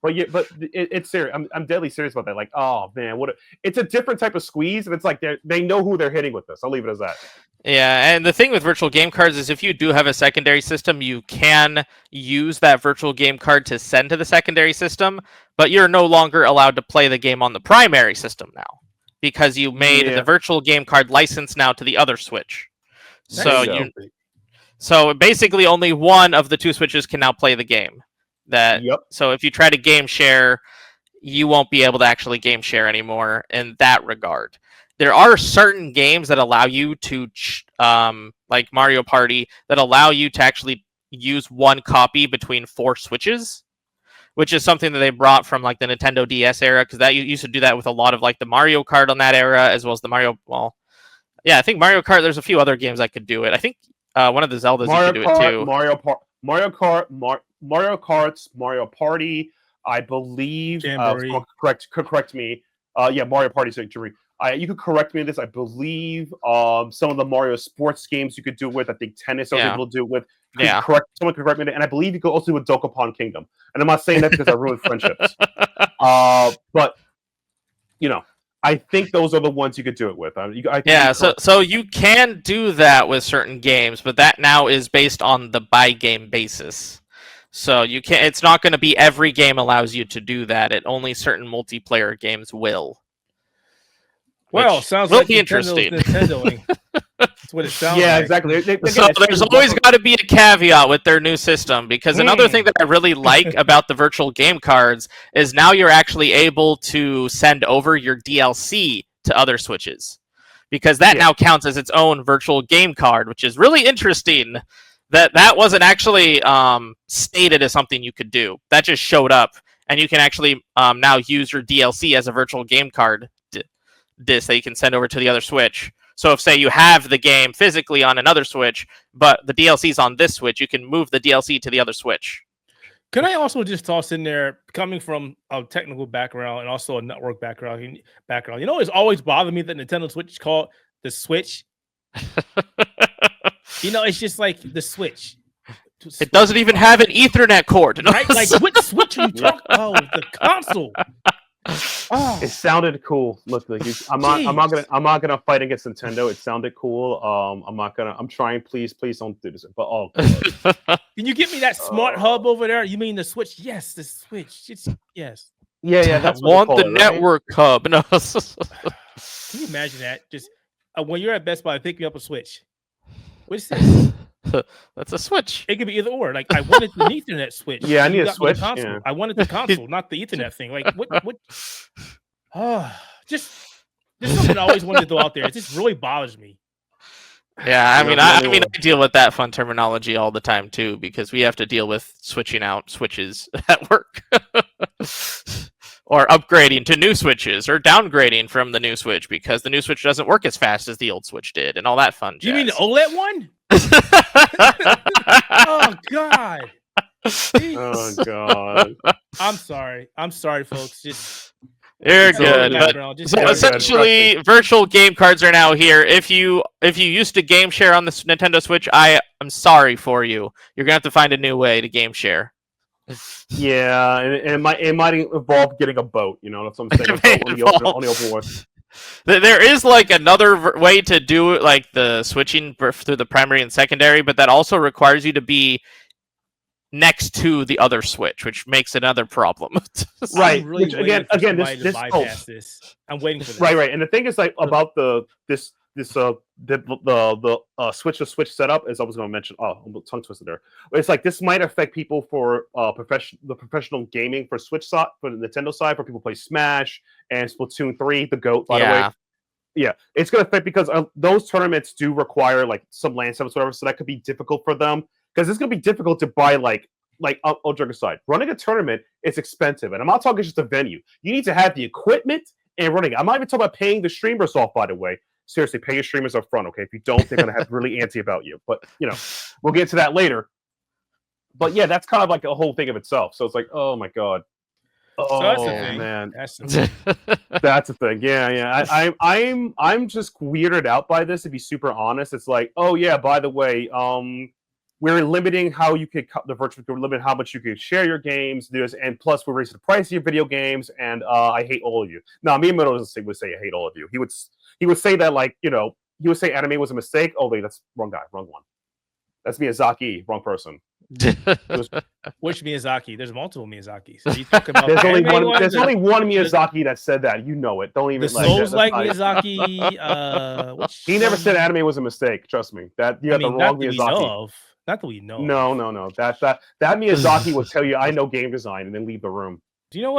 But it's serious. I'm deadly serious about that. Like, oh man, it's a different type of squeeze, and it's like they know who they're hitting with this. I'll leave it as that. Yeah, and the thing with virtual game cards is if you do have a secondary system, you can use that virtual game card to send to the secondary system, but you're no longer allowed to play the game on the primary system now because you made the virtual game card license now to the other Switch. So basically only one of the two Switches can now play the game. So if you try to game share, you won't be able to actually game share anymore in that regard. There are certain games that allow you to, like Mario Party, that allow you to actually use one copy between 4 Switches, which is something that they brought from like the Nintendo DS era, because that you used to do that with a lot of like the Mario Kart on that era, as well as the Mario. Well, yeah, I think Mario Kart. There's a few other games that could do it. I think one of the Zeldas you could do it too. Mario Kart, Mario Party. I believe. Correct me. Mario Party Victory. You could correct me on this. I believe some of the Mario sports games you could do it with. I think tennis some people do it with. Someone could correct me, and I believe you could also do with Dokapon Kingdom. And I'm not saying that because I ruined friendships. But I think those are the ones you could do it with. So you can do that with certain games, but that now is based on the by game basis. So you can't. It's not going to be every game allows you to do that. Only certain multiplayer games will. Well, sounds like interesting. Nintendoing. That's what it sounds like. Yeah, exactly. So there's always got to be a caveat with their new system, because another thing that I really like about the virtual game cards is now you're actually able to send over your DLC to other Switches, because that now counts as its own virtual game card, which is really interesting. That wasn't actually stated as something you could do. That just showed up, and you can actually now use your DLC as a virtual game card disc that you can send over to the other Switch. So if, say, you have the game physically on another Switch, but the DLC's on this Switch, you can move the DLC to the other Switch. Can I also just toss in there, coming from a technical background and also a network background, it's always bothered me that Nintendo Switch is called the Switch. It's just like the Switch. It doesn't even have an Ethernet cord. Right? Like, which Switch are you talking? Oh, the console. It sounded cool. Look, I'm not gonna fight against Nintendo. It sounded cool. I'm trying. Please don't do this. But can you get me that smart hub over there? You mean the Switch? Yes, the Switch. Yeah. That's what the network hub. No. Can you imagine that? Just when you're at Best Buy, pick me up a Switch. What is this? That's a Switch. It could be either or. Like, I wanted the Ethernet Switch. Yeah, I need a Switch. Yeah. I wanted the console, not the Ethernet thing. Like, what? Just there's something I always wanted to throw out there. It just really bothers me. Yeah, I deal with that fun terminology all the time too, because we have to deal with switching out switches at work. Or upgrading to new switches, or downgrading from the new Switch because the new Switch doesn't work as fast as the old Switch did, and all that fun jazz. You mean the OLED one? Oh God! Oh God! I'm sorry, folks. Just you're good. So essentially, virtual game cards are now here. If you used to game share on the Nintendo Switch, I am sorry for you. You're gonna have to find a new way to game share. Yeah, and it might involve getting a boat. That's what I'm saying. On the open world. There is like another way to do it, like the switching through the primary and secondary, but that also requires you to be next to the other Switch, which makes another problem. Right. Really which again, this bypass this. I'm waiting for this. Right. And the thing is, like, about the switch to switch setup, as I was going to mention. I'm tongue twisted there. It's like this might affect people for the professional gaming for Switch side, for the Nintendo side, for people who play Smash and Splatoon 3, the GOAT, by the way. Yeah, it's going to affect because those tournaments do require like some land setups, whatever. So that could be difficult for them because it's going to be difficult to buy like all joke aside, running a tournament is expensive, and I'm not talking just a venue. You need to have the equipment and running. I'm not even talking about paying the streamers off, by the way. Seriously, pay your streamers up front, okay? If you don't, they're going to have really antsy about you. But, we'll get to that later. But, yeah, that's kind of like a whole thing of itself. So it's like, oh, my God. Oh, so that's the thing. Man. That's the thing. Yeah. I'm just weirded out by this, to be super honest. It's like, oh, yeah, by the way, we're limiting how you could the virtual. We're limiting how much you could share your games. And plus we're raising the price of your video games. And I hate all of you. No, Miyamoto would say I hate all of you. He would say that like he would say anime was a mistake. Oh wait, that's wrong guy, wrong one. That's Miyazaki, wrong person. Which Miyazaki? There's multiple Miyazakis. Are you talking about there's only one Miyazaki that said that. You know it. Don't even the Souls-like Miyazaki. He never said anime was a mistake. Trust me. That you have the wrong Miyazaki. Not that we know. No. That Miyazaki will tell you I know game design and then leave the room. Do you know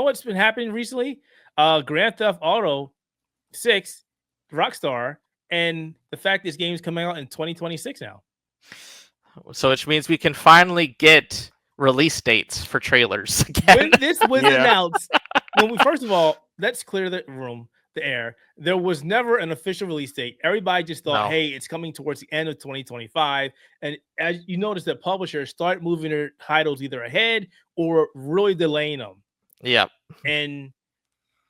what's been happening recently? Grand Theft Auto 6, Rockstar, and the fact this game is coming out in 2026 now. So which means we can finally get release dates for trailers again. When this was announced, first of all, let's clear the air. There was never an official release date. Everybody just thought, hey, it's coming towards the end of 2025. And as you notice that publishers start moving their titles either ahead or really delaying them. Yeah. And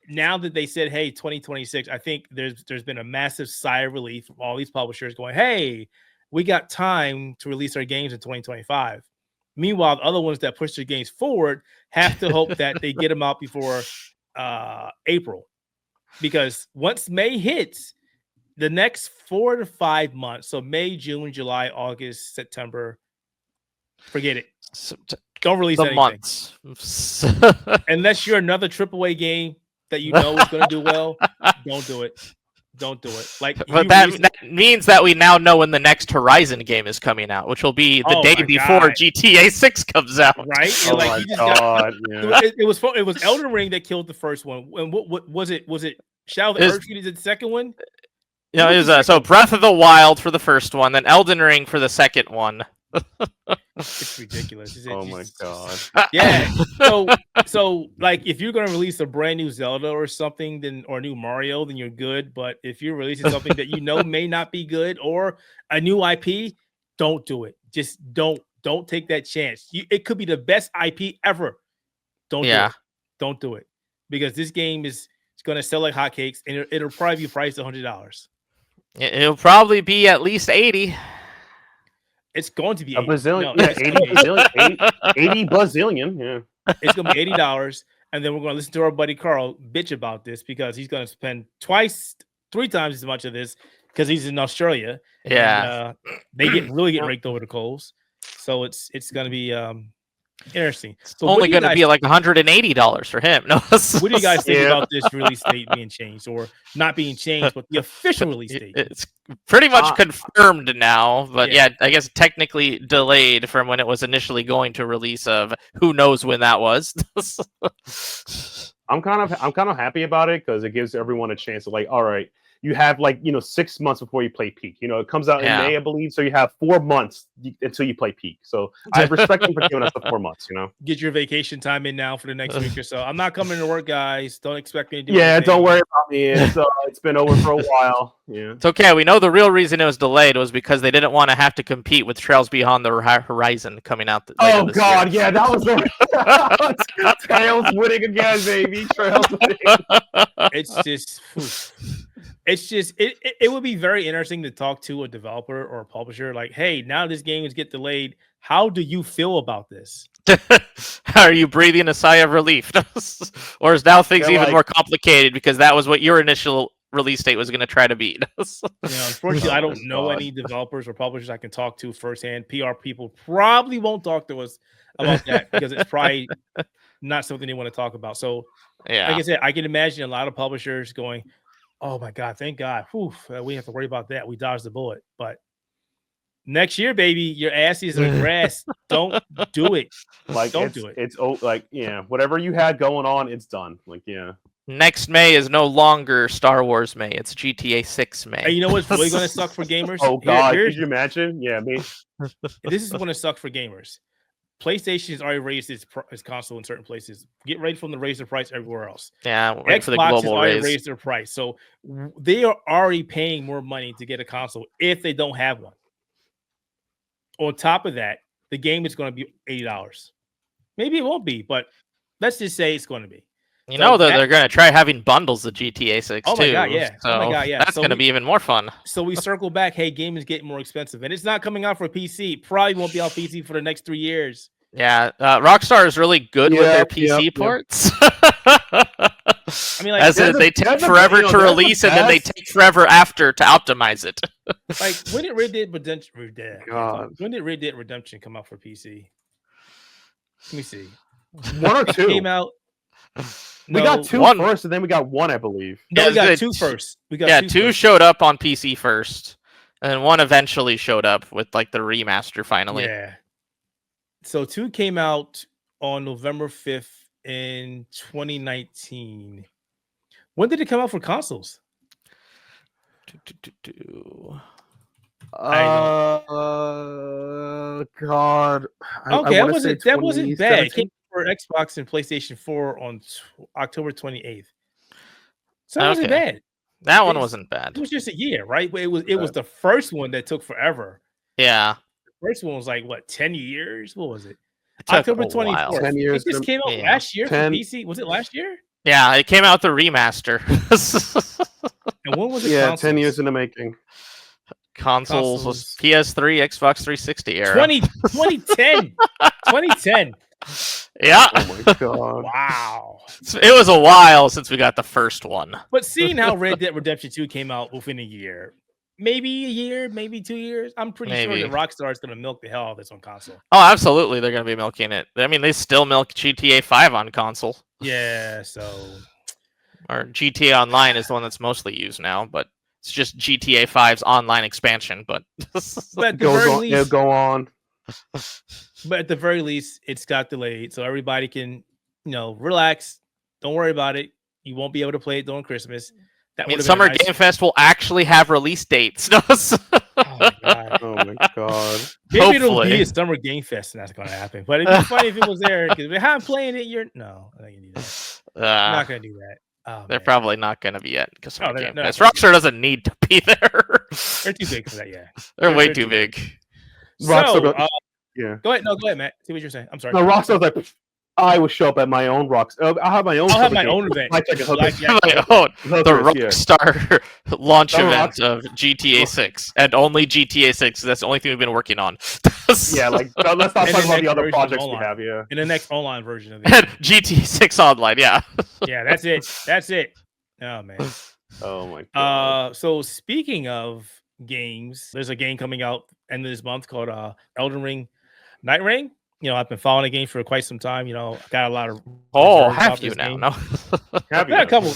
now that they said, hey, 2026, I think there's been a massive sigh of relief from all these publishers going, hey, we got time to release our games in 2025. Meanwhile, the other ones that push their games forward have to hope that they get them out before April. Because once May hits, the next 4 to 5 months, so May, June, July, August, September, forget it. Don't release anything. Months. Unless you're another AAA game that you know is going to do well, don't do it. Don't do it. But that means that we now know when the next Horizon game is coming out, which will be the day before GTA 6 comes out. Right? Oh my God! It was Elden Ring that killed the first one. And what was it? Was it Shadow of the Earth Treaty, the second one? Yeah, it was so Breath of the Wild for the first one, then Elden Ring for the second one. It's ridiculous. Oh my God. Yeah. So like if you're gonna release a brand new Zelda or something, or a new Mario, then you're good. But if you're releasing something that you know may not be good or a new IP, don't do it. Just don't take that chance. It could be the best IP ever. Don't do it. Don't do it. Because this game is gonna sell like hotcakes and it'll probably be priced $100. It'll probably be at least 80. It's going to be a bazillion, 80 bazillion. Yeah, it's going to be $80, and then we're going to listen to our buddy Carl bitch about this because he's going to spend 3 times as much of this because he's in Australia. Yeah, and, they really get raked over the coals. So it's going to be interesting. So only going to be like $180 for him. No. What do you guys think about this release date being changed or not being changed, but the official release date? It's pretty much confirmed now, but I guess technically delayed from when it was initially going to release. Of who knows when that was. I'm kind of happy about it because it gives everyone a chance to all right. You have 6 months before you play peak. It comes out in May, I believe. So you have 4 months until you play peak. So I respect them for giving us the 4 months. Get your vacation time in now for the next week or so. I'm not coming to work, guys. Don't expect me to do anything. Don't worry about me. It's been over for a while. Yeah, it's okay. We know the real reason it was delayed was because they didn't want to have to compete with Trails Beyond the Horizon coming out. Oh God, year. Yeah, that was Trails winning again, baby. Trails winning. It would be very interesting to talk to a developer or a publisher like, hey, now this game is get delayed. How do you feel about this? Are you breathing a sigh of relief? Or is now things even more complicated because that was what your initial release date was going to try to beat? Unfortunately, I don't know any developers or publishers I can talk to firsthand. PR people probably won't talk to us about that because it's probably not something they want to talk about. So, like I said, I can imagine a lot of publishers going, oh my God, thank God. Whew, we have to worry about that. We dodged the bullet. But next year, baby, your ass is in the grass. Don't do it. Don't do it. It's whatever you had going on, it's done. Next May is no longer Star Wars May. It's GTA 6 May. And you know what's really going to suck for gamers? Oh God, could you imagine? Yeah, me. This is going to suck for gamers. PlayStation has already raised its console in certain places. Get ready for them to raise their price everywhere else. Yeah, Xbox for the global has already raised their price. So they are already paying more money to get a console if they don't have one. On top of that, the game is going to be $80. Maybe it won't be, but let's just say it's going to be. You know that they're going to try having bundles of GTA 6 too. Oh my god, yeah. So that's going to be even more fun. So we circle back. Hey, game is getting more expensive, and it's not coming out for PC. Probably won't be on PC for the next 3 years. Yeah, Rockstar is really good with their PC ports. I mean, like, they take forever to release, and then they take forever after to optimize it. Like, when did Red Dead Redemption come out for PC? Let me see. 1 or 2 came out. We got 2 first, and then we got 1, I believe. No, we got 2 first. We got 2 showed up on PC first, and then 1 eventually showed up with like the remaster finally. Yeah. So 2 came out on November 5th in 2019. When did it come out for consoles? God. Okay, that wasn't bad. It came for Xbox and PlayStation 4 on October 28th. So that wasn't bad. That one wasn't bad. It was just a year, right? But it was the first one that took forever. Yeah. The first one was like, what, 10 years? What was it? October 24th. 10 years. It just came out last year for PC. Was it last year? Yeah, it came out the remaster. And when was it? Yeah, consoles? 10 years in the making. Consoles was PS3, Xbox 360 era. 2010. 2010. Yeah. Oh my god. Wow. It was a while since we got the first one. But seeing how Red Dead Redemption 2 came out within a year, maybe a year, maybe 2 years, I'm pretty sure that Rockstar is going to milk the hell out of this on console. Oh, absolutely. They're going to be milking it. I mean, they still milk GTA 5 on console. Yeah, so... Or GTA Online is the one that's mostly used now, but it's just GTA 5's online expansion. But it'll go on. But at the very least, it's got delayed, so everybody can, relax. Don't worry about it. You won't be able to play it during Christmas. Summer Game Fest will actually have release dates. Oh my god! Oh my god! Maybe it'll be a Summer Game Fest, and that's going to happen. But it'd be funny if it was there because if I'm playing it, no, I think you do that. I'm not going to do that. Oh, they're probably not going to be yet because Rockstar doesn't need to be there. They're too big for that. Yeah, they're way too big. Rockstar, yeah. Go ahead. No, go ahead, Matt. See what you're saying. I'm sorry. No, Rockstar's like, I will show up at my own Rockstar. I'll have my own. I'll have my own event. The Rockstar launch event of GTA 6 and only GTA 6. That's the only thing we've been working on. Yeah, like let's not talk about the other projects we have. Yeah, in the next online version of GTA 6 online. Yeah. Yeah, that's it. That's it. Oh man. Oh my god. So speaking of games, there's a game coming out end of this month called Elden Ring Nightreign. I've been following the game for quite some time. Got a lot of have you now? No, I've got a couple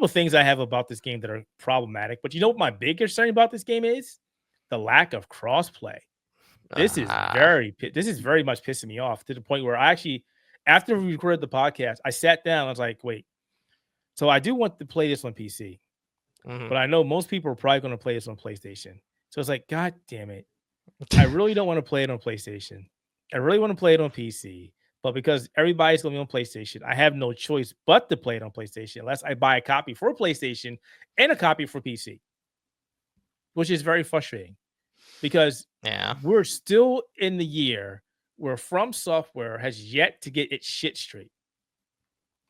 things I have about this game that are problematic. But what my big concern about this game is? The lack of crossplay. This is very much pissing me off to the point where I actually, after we recorded the podcast, I sat down. I was like, wait. So I do want to play this on PC, but I know most people are probably going to play this on PlayStation. So it's like, God damn it. I really don't want to play it on PlayStation. I really want to play it on PC, but because everybody's going to be on PlayStation, I have no choice but to play it on PlayStation unless I buy a copy for PlayStation and a copy for PC, which is very frustrating because we're still in the year where From Software has yet to get its shit straight.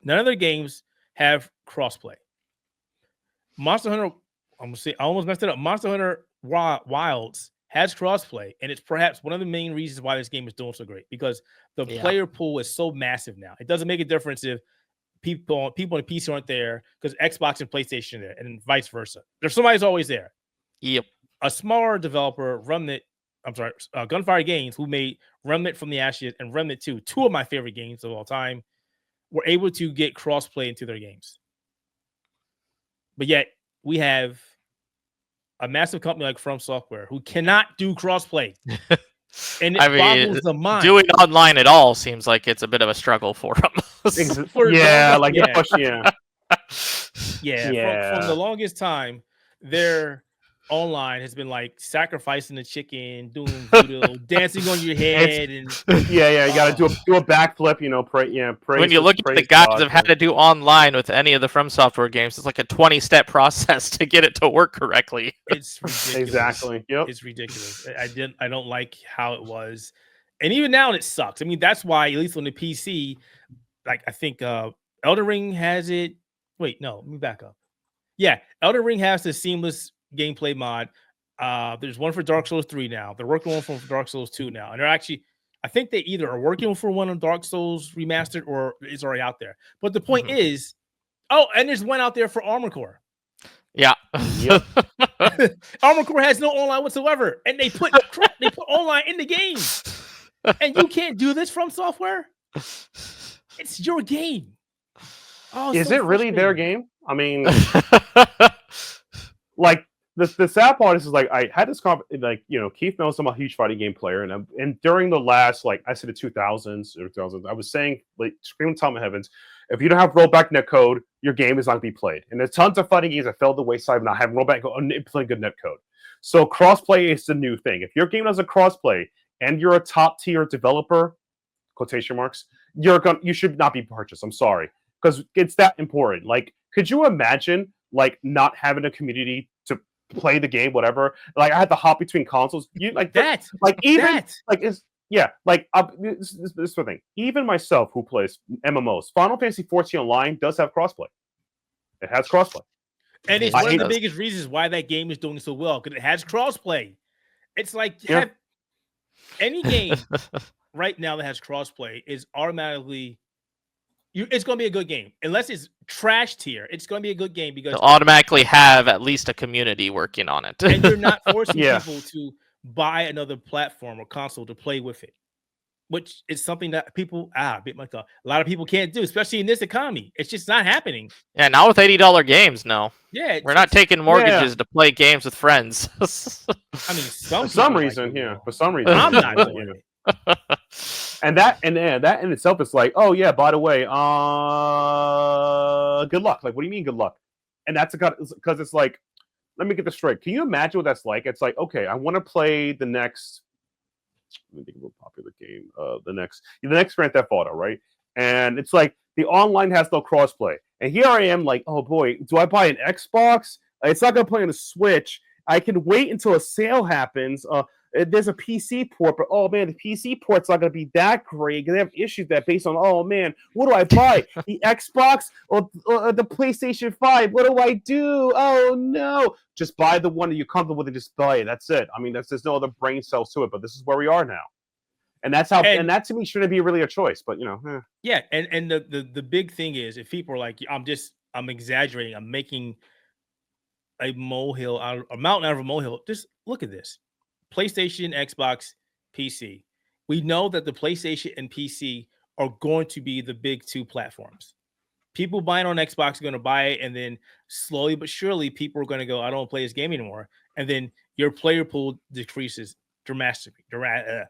None of their games have crossplay. Monster Hunter, I almost messed it up. Monster Hunter Wilds has crossplay, and it's perhaps one of the main reasons why this game is doing so great because the player pool is so massive now. It doesn't make a difference if people on the PC aren't there because Xbox and PlayStation are there, and vice versa. Somebody's always there. Yep. A smaller developer, Gunfire Games, who made Remnant from the Ashes and Remnant 2, two of my favorite games of all time, were able to get crossplay into their games. But yet we have a massive company like From Software who cannot do crossplay. And it boggles the mind. Doing online at all seems like it's a bit of a struggle for them. From the longest time, their online has been like sacrificing the chicken, doing voodoo, dancing on your head, and you got to do a backflip. Pray. When you look at the guys that have had to do online with any of the From Software games, it's like a 20-step process to get it to work correctly. It's ridiculous. Exactly. Yep. It's ridiculous. I don't like how it was, and even now it sucks. I mean, that's why at least on the PC, like I think Elden Ring has it. Wait, no, let me back up. Yeah, Elden Ring has the seamless gameplay mod. There's one for Dark Souls 3 now. They're working on one for Dark Souls 2 now. And they're actually, I think they either are working for one of Dark Souls remastered or it's already out there. But the point is, and there's one out there for Armored Core. Yeah. Yep. Armored Core has no online whatsoever. And they put online in the game. And you can't do this from software? It's your game. Oh, is it really their game? I mean, like the sad part is like I had this Keith knows I'm a huge fighting game player, and during the last the 2000s, I was saying screaming Tom of Heavens, if you don't have rollback netcode, your game is not going to be played. And there's tons of fighting games that fell the wayside not having rollback playing good netcode. So crossplay is the new thing. If your game doesn't crossplay and you're a top tier developer, quotation marks, you should not be purchased. I'm sorry. Because it's that important. Like, could you imagine not having a community to play the game, whatever? Like, I had to hop between consoles. This is the thing. Even myself, who plays MMOs, Final Fantasy 14 Online does have crossplay. It has crossplay, and it's one of the biggest reasons why that game is doing so well because it has crossplay. It's like any game right now that has crossplay is automatically. It's going to be a good game. Unless it's trash tier, it's going to be a good game because you'll automatically have at least a community working on it. And you're not forcing people to buy another platform or console to play with it, which is something that people, a lot of people can't do, especially in this economy. It's just not happening. Yeah, not with $80 games, no. Yeah. We're not taking mortgages to play games with friends. I mean, for some reason. I'm not doing it. And that in itself is like, oh yeah, by the way, good luck. Like, what do you mean good luck? And that's because it's like, let me get this straight. Can you imagine what that's like? It's like, okay, I want to play the next. Let me think of a popular game. The next Grand Theft Auto, right? And it's like the online has no crossplay, and here I am, like, oh boy, do I buy an Xbox? It's not gonna play on a Switch. I can wait until a sale happens. There's a PC port, but oh man, the PC port's not going to be that great. They have issues that based on, oh man, what do I buy? The Xbox or the PlayStation 5? What do I do? Oh no. Just buy the one that you're comfortable with and just buy it. That's it. I mean, there's no other brain cells to it, but this is where we are now. And that's how, and that to me shouldn't be really a choice, but Yeah. And the big thing is if people are like, I'm exaggerating, I'm making a mountain out of a molehill. Just look at this. PlayStation, Xbox, PC. We know that the PlayStation and PC are going to be the big two platforms. People buying on Xbox are going to buy it, and then slowly but surely, people are going to go, I don't play this game anymore. And then your player pool decreases dramatically. Dramatically.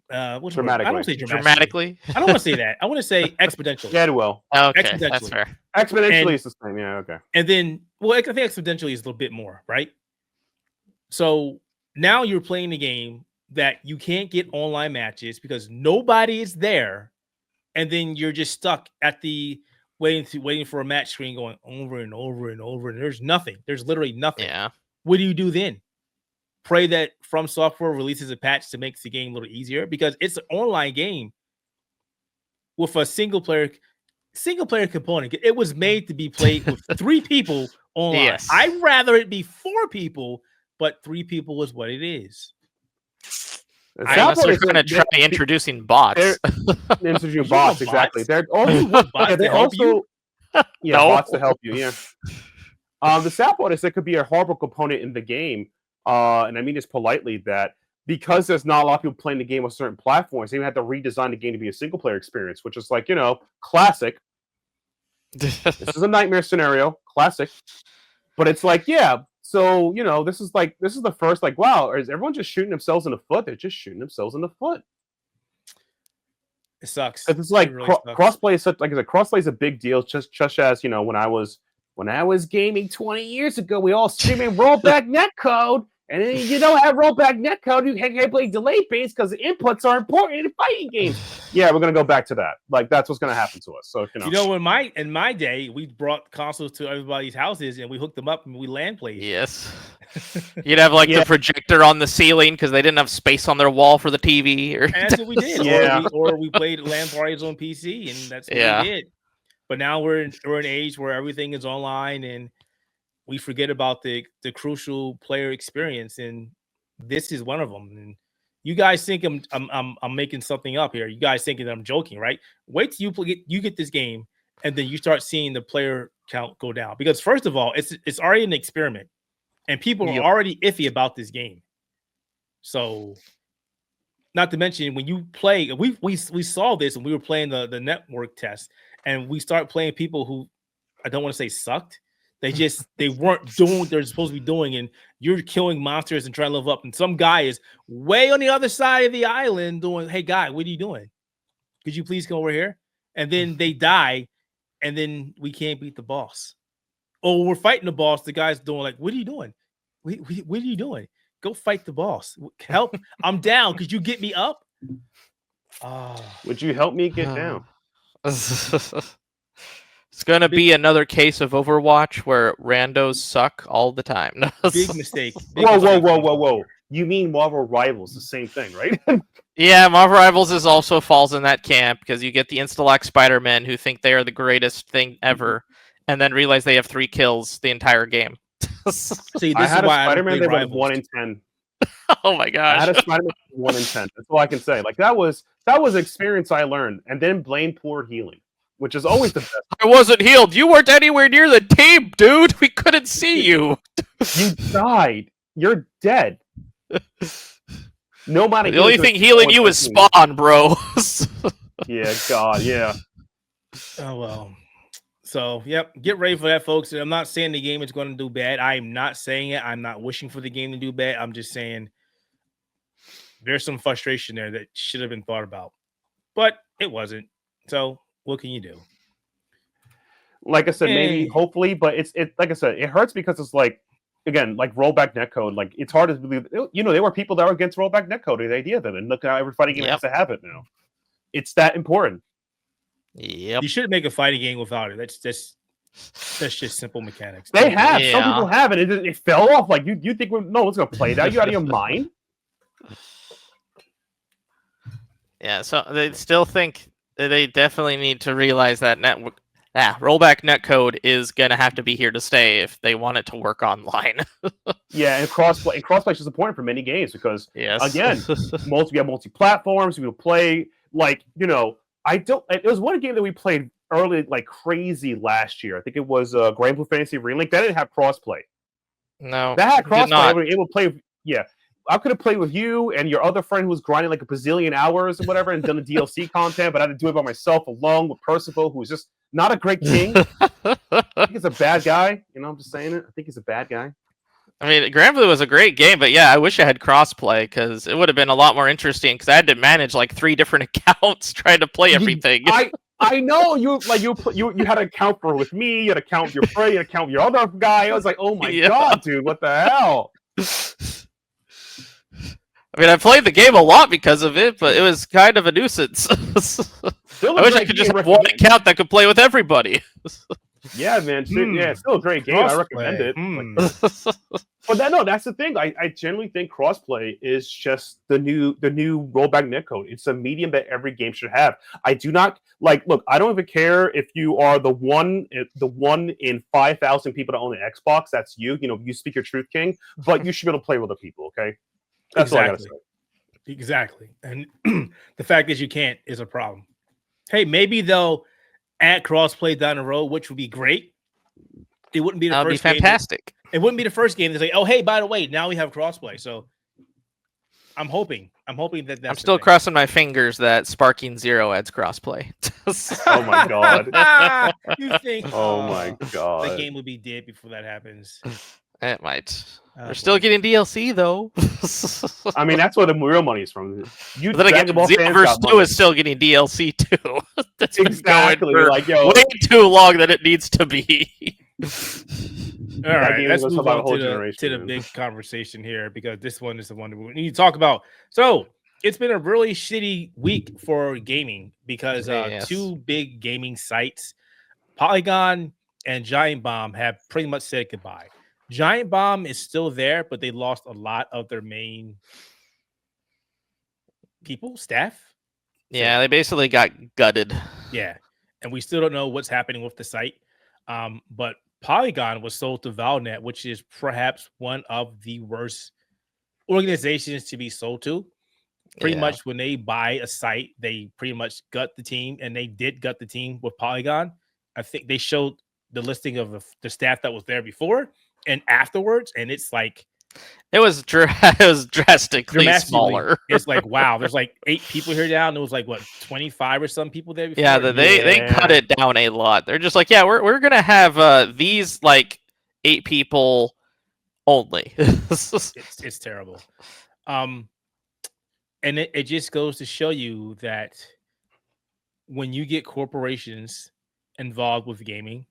I don't say dramatically. I don't want to say that. I want to say exponentially. Yeah, it will. Okay, that's fair. Exponentially is the same. Yeah, okay. And then, I think exponentially is a little bit more, right? So now you're playing a game that you can't get online matches because nobody is there, and then you're just stuck at the waiting for a match screen going over and over and over, and there's nothing. There's literally nothing. Yeah. What do you do then? Pray that From Software releases a patch to make the game a little easier because it's an online game with a single player component. It was made to be played with 3 people online. Yes. I'd rather it be 4 people, but 3 people is what it is. Unless they're going to try introducing bots. Introducing bots, exactly. They're also bots to help you. Bots to help you. Yeah. The sad part is there could be a horrible component in the game, and I mean this politely, that because there's not a lot of people playing the game on certain platforms, they even have to redesign the game to be a single player experience, which is like, classic. This is a nightmare scenario, classic. But it's like, yeah. So, this is the first, wow, is everyone just shooting themselves in the foot? They're just shooting themselves in the foot. It sucks. It's like really crossplay is such, crossplay is a big deal. Just as when I was gaming 20 years ago, we all streaming rollback netcode, and then you don't have rollback netcode. You can't play delay base because the inputs are important in fighting games. Yeah, we're gonna go back to that. That's what's gonna happen to us. So in my day, we brought consoles to everybody's houses and we hooked them up and we LAN played. Yes. You'd have the projector on the ceiling because they didn't have space on their wall for the TV. And that's what we did. Yeah. Or we played LAN parties on PC, and that's what we did. But now we're in an age where everything is online, and we forget about the crucial player experience, and this is one of them. And you guys think I'm making something up here. You guys thinking that I'm joking, right? Wait till you get this game, and then you start seeing the player count go down. Because first of all, it's already an experiment, and people are already iffy about this game. So, not to mention when you play, we saw this and we were playing the network test, and we start playing people who I don't want to say sucked. They weren't doing what they're supposed to be doing, and you're killing monsters and trying to live up. And some guy is way on the other side of the island doing, "Hey guy, what are you doing? Could you please come over here?" And then they die, and then we can't beat the boss. Oh, we're fighting the boss. The guy's doing like, "What are you doing? What are you doing? Go fight the boss. Help! I'm down. Could you get me up?" Would you help me get down? It's going to be another case of Overwatch where randos suck all the time. Big mistake. Whoa. You mean Marvel Rivals, the same thing, right? Yeah, Marvel Rivals also falls in that camp because you get the Instalock Spider-Men who think they are the greatest thing ever and then realize they have 3 kills the entire game. See, I had a Spider-Man that was 1 in 10. Oh my gosh. I had a Spider-Man 1 in 10. That's all I can say. Like that was experience I learned. And then Blaine poor healing, which is always the best. I wasn't healed. You weren't anywhere near the team, dude. We couldn't see you. You died. You're dead. Nobody. The only thing healing you is Spawn, bro. Yeah, God, yeah. Oh well. So, yep, get ready for that, folks. I'm not saying the game is going to do bad. I'm not saying it. I'm not wishing for the game to do bad. I'm just saying there's some frustration there that should have been thought about, but it wasn't. So, what can you do? Like I said, maybe, hopefully, but it's like I said, it hurts because it's like, again, like rollback netcode. Like it's hard to believe. You know, there were people that were against rollback netcode. The idea of it, and look how every fighting game has to have it now. It's that important. Yep. You shouldn't make a fighting game without it. That's just simple mechanics. They have. Some people have it. It fell off. Like you think no one's gonna play that? You out of your mind? Yeah. So they still think they definitely need to realize that rollback netcode is gonna have to be here to stay if they want it to work online. Yeah, and crossplay. And crossplay is important for many games because again, we have multi-platforms. We will play like it was one game that we played early, like crazy last year. I think it was Grand Blue Fantasy Relink. That didn't have crossplay. No, that had crossplay. I was able to play. Yeah, I could have played with you and your other friend who was grinding like a bazillion hours or whatever and done the DLC content, but I had to do it by myself alone with Percival, who's just not a great king. I think he's a bad guy. I'm just saying it. I think he's a bad guy. I mean, Grand Blue was a great game, but yeah, I wish I had crossplay because it would have been a lot more interesting. Because I had to manage like 3 different accounts trying to play everything. I know you had an account with me, you had an account with your friend, you had an account with your other guy. I was like, oh my god, dude, what the hell? I mean, I played the game a lot because of it, but it was kind of a nuisance. I wish I could just have one account that could play with everybody. Yeah, man. Yeah, it's still a great game. I recommend it. But that's the thing. I generally think crossplay is just the new rollback netcode. It's a medium that every game should have. I do not look, I don't even care if you are the one in 5,000 people that own an Xbox. That's you. You speak your truth, King. But you should be able to play with other people. Okay, that's all I gotta say. Exactly. And the fact that you can't is a problem. Hey, maybe they'll add crossplay down the road, which would be great. It wouldn't be the first game. Fantastic. It wouldn't be the first game to say, "Oh, hey, by the way, now we have crossplay." So I'm hoping that that's. I'm still crossing my fingers that Sparking Zero adds crossplay. Oh my god! You think? Oh my god! The game would be dead before that happens. It might. We're still getting DLC though. I mean, that's where the real money is from. Then again, Xenoverse 2 is still getting DLC too. That's exactly been going for way too long than it needs to be. All right, let's move on to the big conversation here because this one is the one we need to talk about. So it's been a really shitty week for gaming because 2 big gaming sites, Polygon and Giant Bomb, have pretty much said goodbye. Giant Bomb is still there, but they lost a lot of their main staff. Yeah, they basically got gutted. Yeah. and we still don't know what's happening with the site. But Polygon was sold to Valnet, which is perhaps one of the worst organizations to be sold to. Pretty much when they buy a site, they pretty much gut the team, and they did gut the team with Polygon. I think they showed the listing of the staff that was there before and afterwards, and it's like it was drastically smaller. It's like, wow, there's like 8 people here now, and it was like what 25 or some people there before. Yeah, they cut it down a lot. They're just like, yeah, we're gonna have these like 8 people only. it's terrible. And it just goes to show you that when you get corporations involved with gaming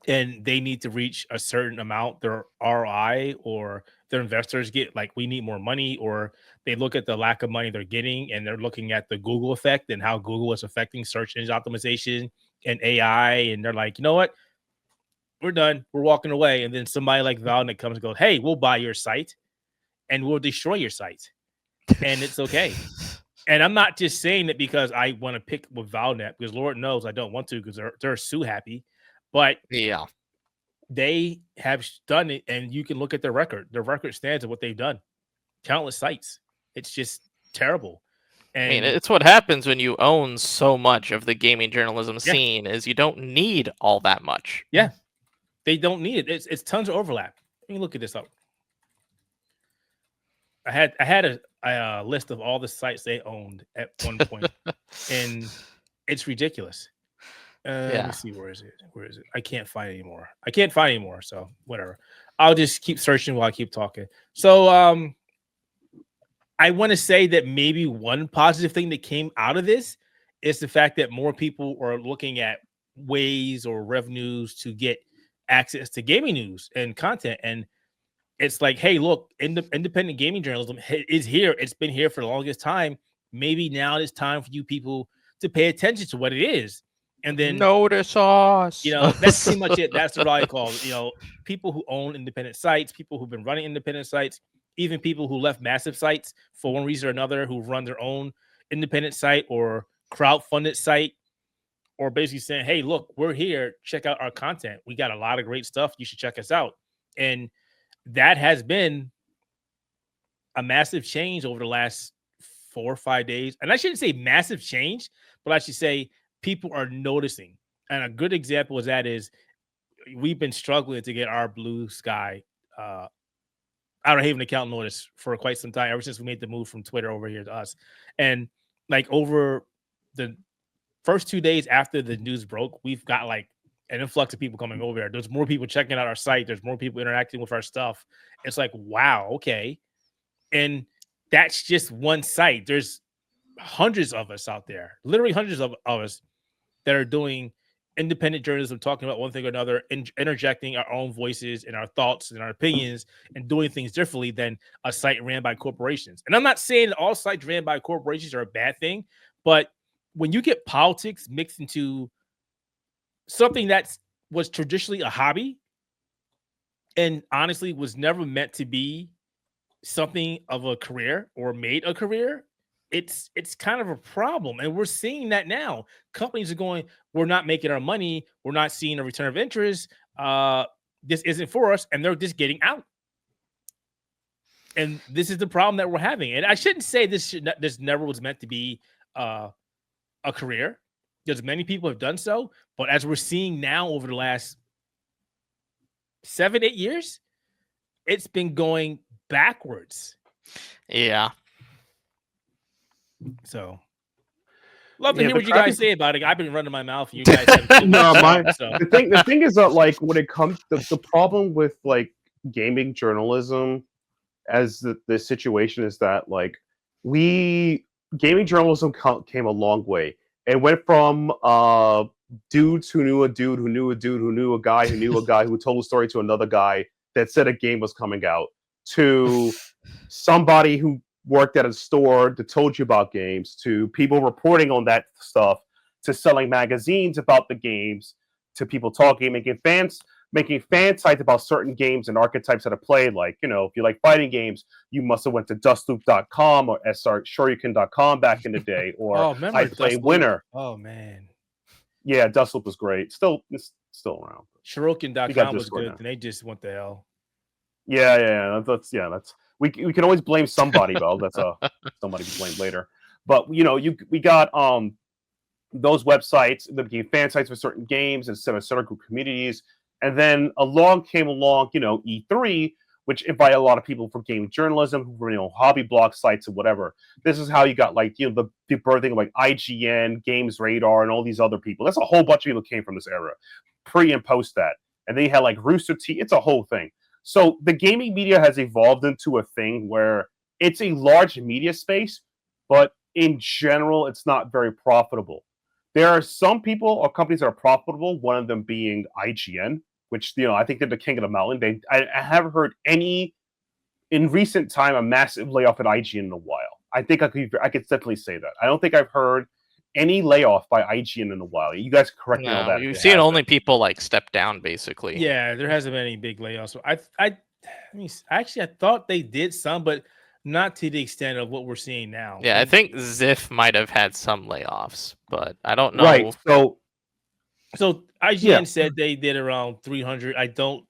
and they need to reach a certain amount, their ROI or their investors get like, we need more money, or they look at the lack of money they're getting and they're looking at the Google effect and how Google is affecting search engine optimization and AI. And they're like, you know what? We're done. We're walking away. And then somebody like Valnet comes and goes, hey, we'll buy your site and we'll destroy your site. And it's okay. And I'm not just saying it because I want to pick with Valnet, because Lord knows I don't want to, because they're so happy. But yeah, they have done it, and you can look at their record. Their record stands at what they've done. Countless sites. It's just terrible. And I mean, it's what happens when you own so much of the gaming journalism scene. Is you don't need all that much. Yeah, they don't need it. It's tons of overlap. Let me look at this up. I had a list of all the sites they owned at one point, and it's ridiculous. Let me see, where is it? I can't find it anymore. So whatever. I'll just keep searching while I keep talking. So I want to say that maybe one positive thing that came out of this is the fact that more people are looking at ways or revenues to get access to gaming news and content. And it's like, hey, look, independent gaming journalism is here. It's been here for the longest time. Maybe now it's time for you people to pay attention to what it is. And then notice us. You know, that's pretty much it. That's what I call, you know, people who own independent sites, people who've been running independent sites, even people who left massive sites for one reason or another, who run their own independent site or crowdfunded site, or basically saying, hey, look, we're here. Check out our content. We got a lot of great stuff. You should check us out. And that has been a massive change over the last 4 or 5 days. And I shouldn't say massive change, but I should say people are noticing. And a good example of that is we've been struggling to get our Blue Sky Outerhaven account notice for quite some time, ever since we made the move from Twitter over here to us. And like over the first 2 days after the news broke, we've got like an influx of people coming over there. There's more people checking out our site. There's more people interacting with our stuff. It's like, wow, okay. And that's just one site. There's hundreds of us out there, literally hundreds of us that are doing independent journalism, talking about one thing or another, interjecting our own voices and our thoughts and our opinions and doing things differently than a site ran by corporations. And I'm not saying that all sites ran by corporations are a bad thing, but when you get politics mixed into something that was traditionally a hobby and honestly was never meant to be something of a career or made a career, it's kind of a problem. And we're seeing that now. Companies are going, we're not making our money. We're not seeing a return of interest. This isn't for us. And they're just getting out. And this is the problem that we're having. And I shouldn't say this never was meant to be a career, because many people have done so. But as we're seeing now over the last 7-8 years, it's been going backwards. Yeah. So, love to hear what you guys say about it. I've been running my mouth. You guys have the thing is that, like, when it comes the problem with like gaming journalism as the situation is that, like, gaming journalism came a long way. It went from dudes who knew a dude who knew a dude who knew a guy who knew a guy who told a story to another guy that said a game was coming out, to somebody who worked at a store that told you about games, to people reporting on that stuff, to selling magazines about the games, to people talking, making fan sites about certain games and archetypes that are played. Like, you know, if you like fighting games, you must have went to dustloop.com or shoryuken.com back in the day, or I Play Winner. Oh man, Yeah, Dustloop was great. It's still around. Shirokin.com was good, and they just went to hell. Yeah. That's we can always blame somebody, though. That's somebody to blame later. But we got those websites that became fan sites for certain games and certain group communities, and then came along, E3, which invited a lot of people from game journalism, who were hobby blog sites and whatever. This is how you got the birthing of like IGN, Games Radar, and all these other people. That's a whole bunch of people came from this era, pre and post that, and they had like Rooster Teeth. It's a whole thing. So the gaming media has evolved into a thing where it's a large media space, but in general, it's not very profitable. There are some people or companies that are profitable, one of them being IGN, which, I think they're the king of the mountain. I haven't heard any, in recent time, a massive layoff at IGN in a while. I think I could definitely say that. I don't think I've heard any layoff by IGN in a while. You guys correct me on that. You've seen only people like step down, basically. Yeah, there hasn't been any big layoffs. I thought they did some, but not to the extent of what we're seeing now. Yeah, I think Ziff might have had some layoffs, but I don't know. Right. So IGN said they did around 300. I don't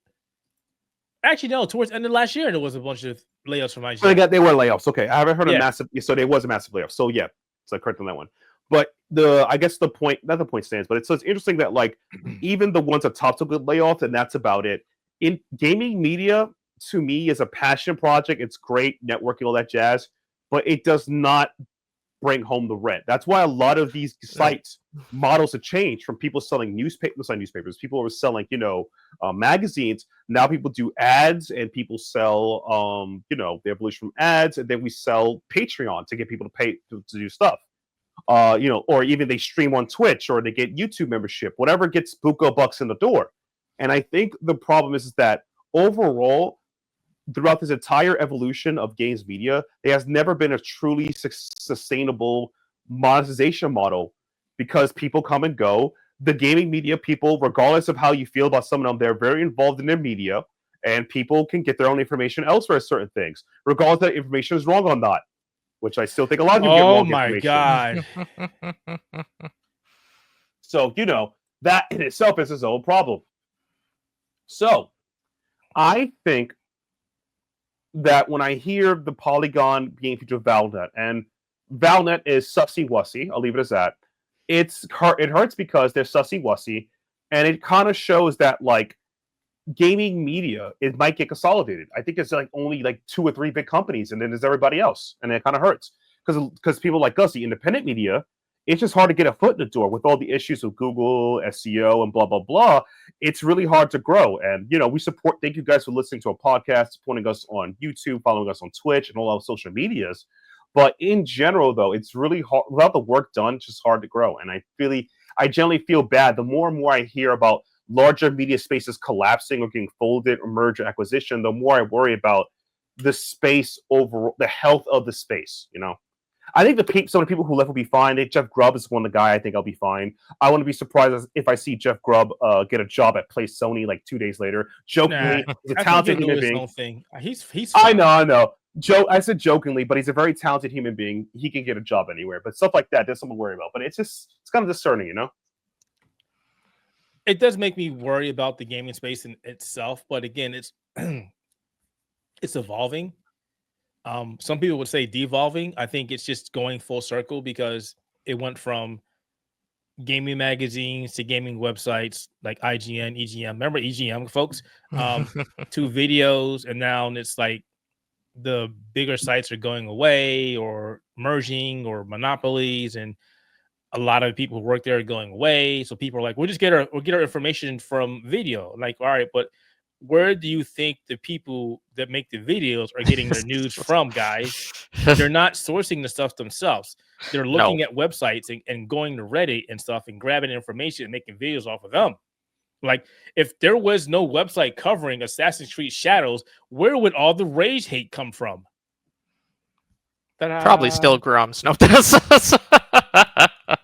actually know. Towards the end of last year, there was a bunch of layoffs from IGN. So they were layoffs. Okay, I haven't heard a massive. So there was a massive layoff. So yeah, so correct on that one. But I guess the point, not the point stands, but it's interesting that like even the ones that top took good layoffs, and that's about it. In gaming media, to me, is a passion project. It's great networking, all that jazz, but it does not bring home the rent. That's why a lot of these sites models have changed from people selling newspapers. People were selling, magazines. Now people do ads, and people sell, the evolution from ads, and then we sell Patreon to get people to pay to do stuff. Or even they stream on Twitch, or they get YouTube membership, whatever gets buco bucks in the door. And I think the problem is that overall, throughout this entire evolution of games media, there has never been a truly sustainable monetization model, because people come and go. The gaming media people, regardless of how you feel about some of them, they're very involved in their media, and people can get their own information elsewhere as certain things, regardless if that information is wrong or not, which I still think a lot of people get wrong information. Oh my God. So, that in itself is its own problem. So, I think that when I hear the Polygon being featured with Valnet, and Valnet is sussy-wussy, I'll leave it as that, it hurts because they're sussy-wussy, and it kind of shows that, like, gaming media, it might get consolidated. I think it's like only like 2 or 3 big companies, and then there's everybody else, and it kind of hurts. Because people like us, the independent media, it's just hard to get a foot in the door with all the issues of Google, SEO, and blah, blah, blah. It's really hard to grow. And, we thank you guys for listening to our podcast, supporting us on YouTube, following us on Twitch, and all our social medias. But in general, though, it's really hard. Without the work done, it's just hard to grow. And I generally feel bad. The more and more I hear about larger media spaces collapsing or getting folded or merger acquisition, the more I worry about the space overall, the health of the space, I think some of the people who left will be fine. Jeff Grubb is one of the guy I think I'll be fine. I wouldn't be surprised if I see Jeff Grubb get a job at Play Sony like 2 days later. Jokingly, he's a talented human being. He's fine. I know. I said jokingly, but he's a very talented human being. He can get a job anywhere. But stuff like that, there's something to worry about. But it's kind of discerning, It does make me worry about the gaming space in itself. But again, it's it's evolving. Some people would say devolving. I think it's just going full circle, because it went from gaming magazines to gaming websites like IGN, EGM. Remember EGM, folks? To videos, and now it's like the bigger sites are going away or merging, or monopolies, and a lot of people who work there are going away. So people are like, we'll get our information from video. Like, all right, but where do you think the people that make the videos are getting their news from, guys? They're not sourcing the stuff themselves. They're looking at websites and going to Reddit and stuff and grabbing information and making videos off of them. Like, if there was no website covering Assassin's Creed Shadows, where would all the rage hate come from? Ta-da. Probably still Grum's. No,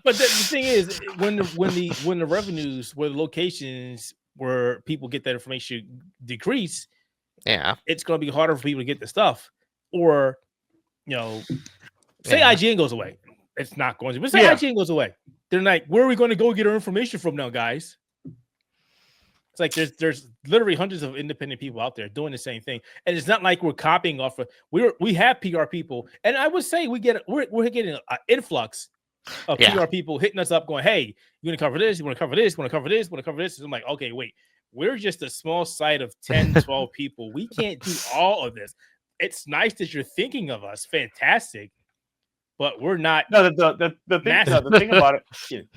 but the thing is, when the revenues, where the locations where people get that information decrease, it's going to be harder for people to get the stuff. Or, say IGN goes away. It's not going to. But IGN goes away. They're like, where are we going to go get our information from now, guys? It's like there's literally hundreds of independent people out there doing the same thing, and it's not like we're copying off of. We have PR people, and I would say we're getting an influx of PR people hitting us up, going, "Hey, you want to cover this? You want to cover this? You want to cover this? You want to cover this?" And I'm like, "Okay, wait, we're just a small site of 10, 12 people. We can't do all of this. It's nice that you're thinking of us, fantastic." But we're not. No, the thing about it,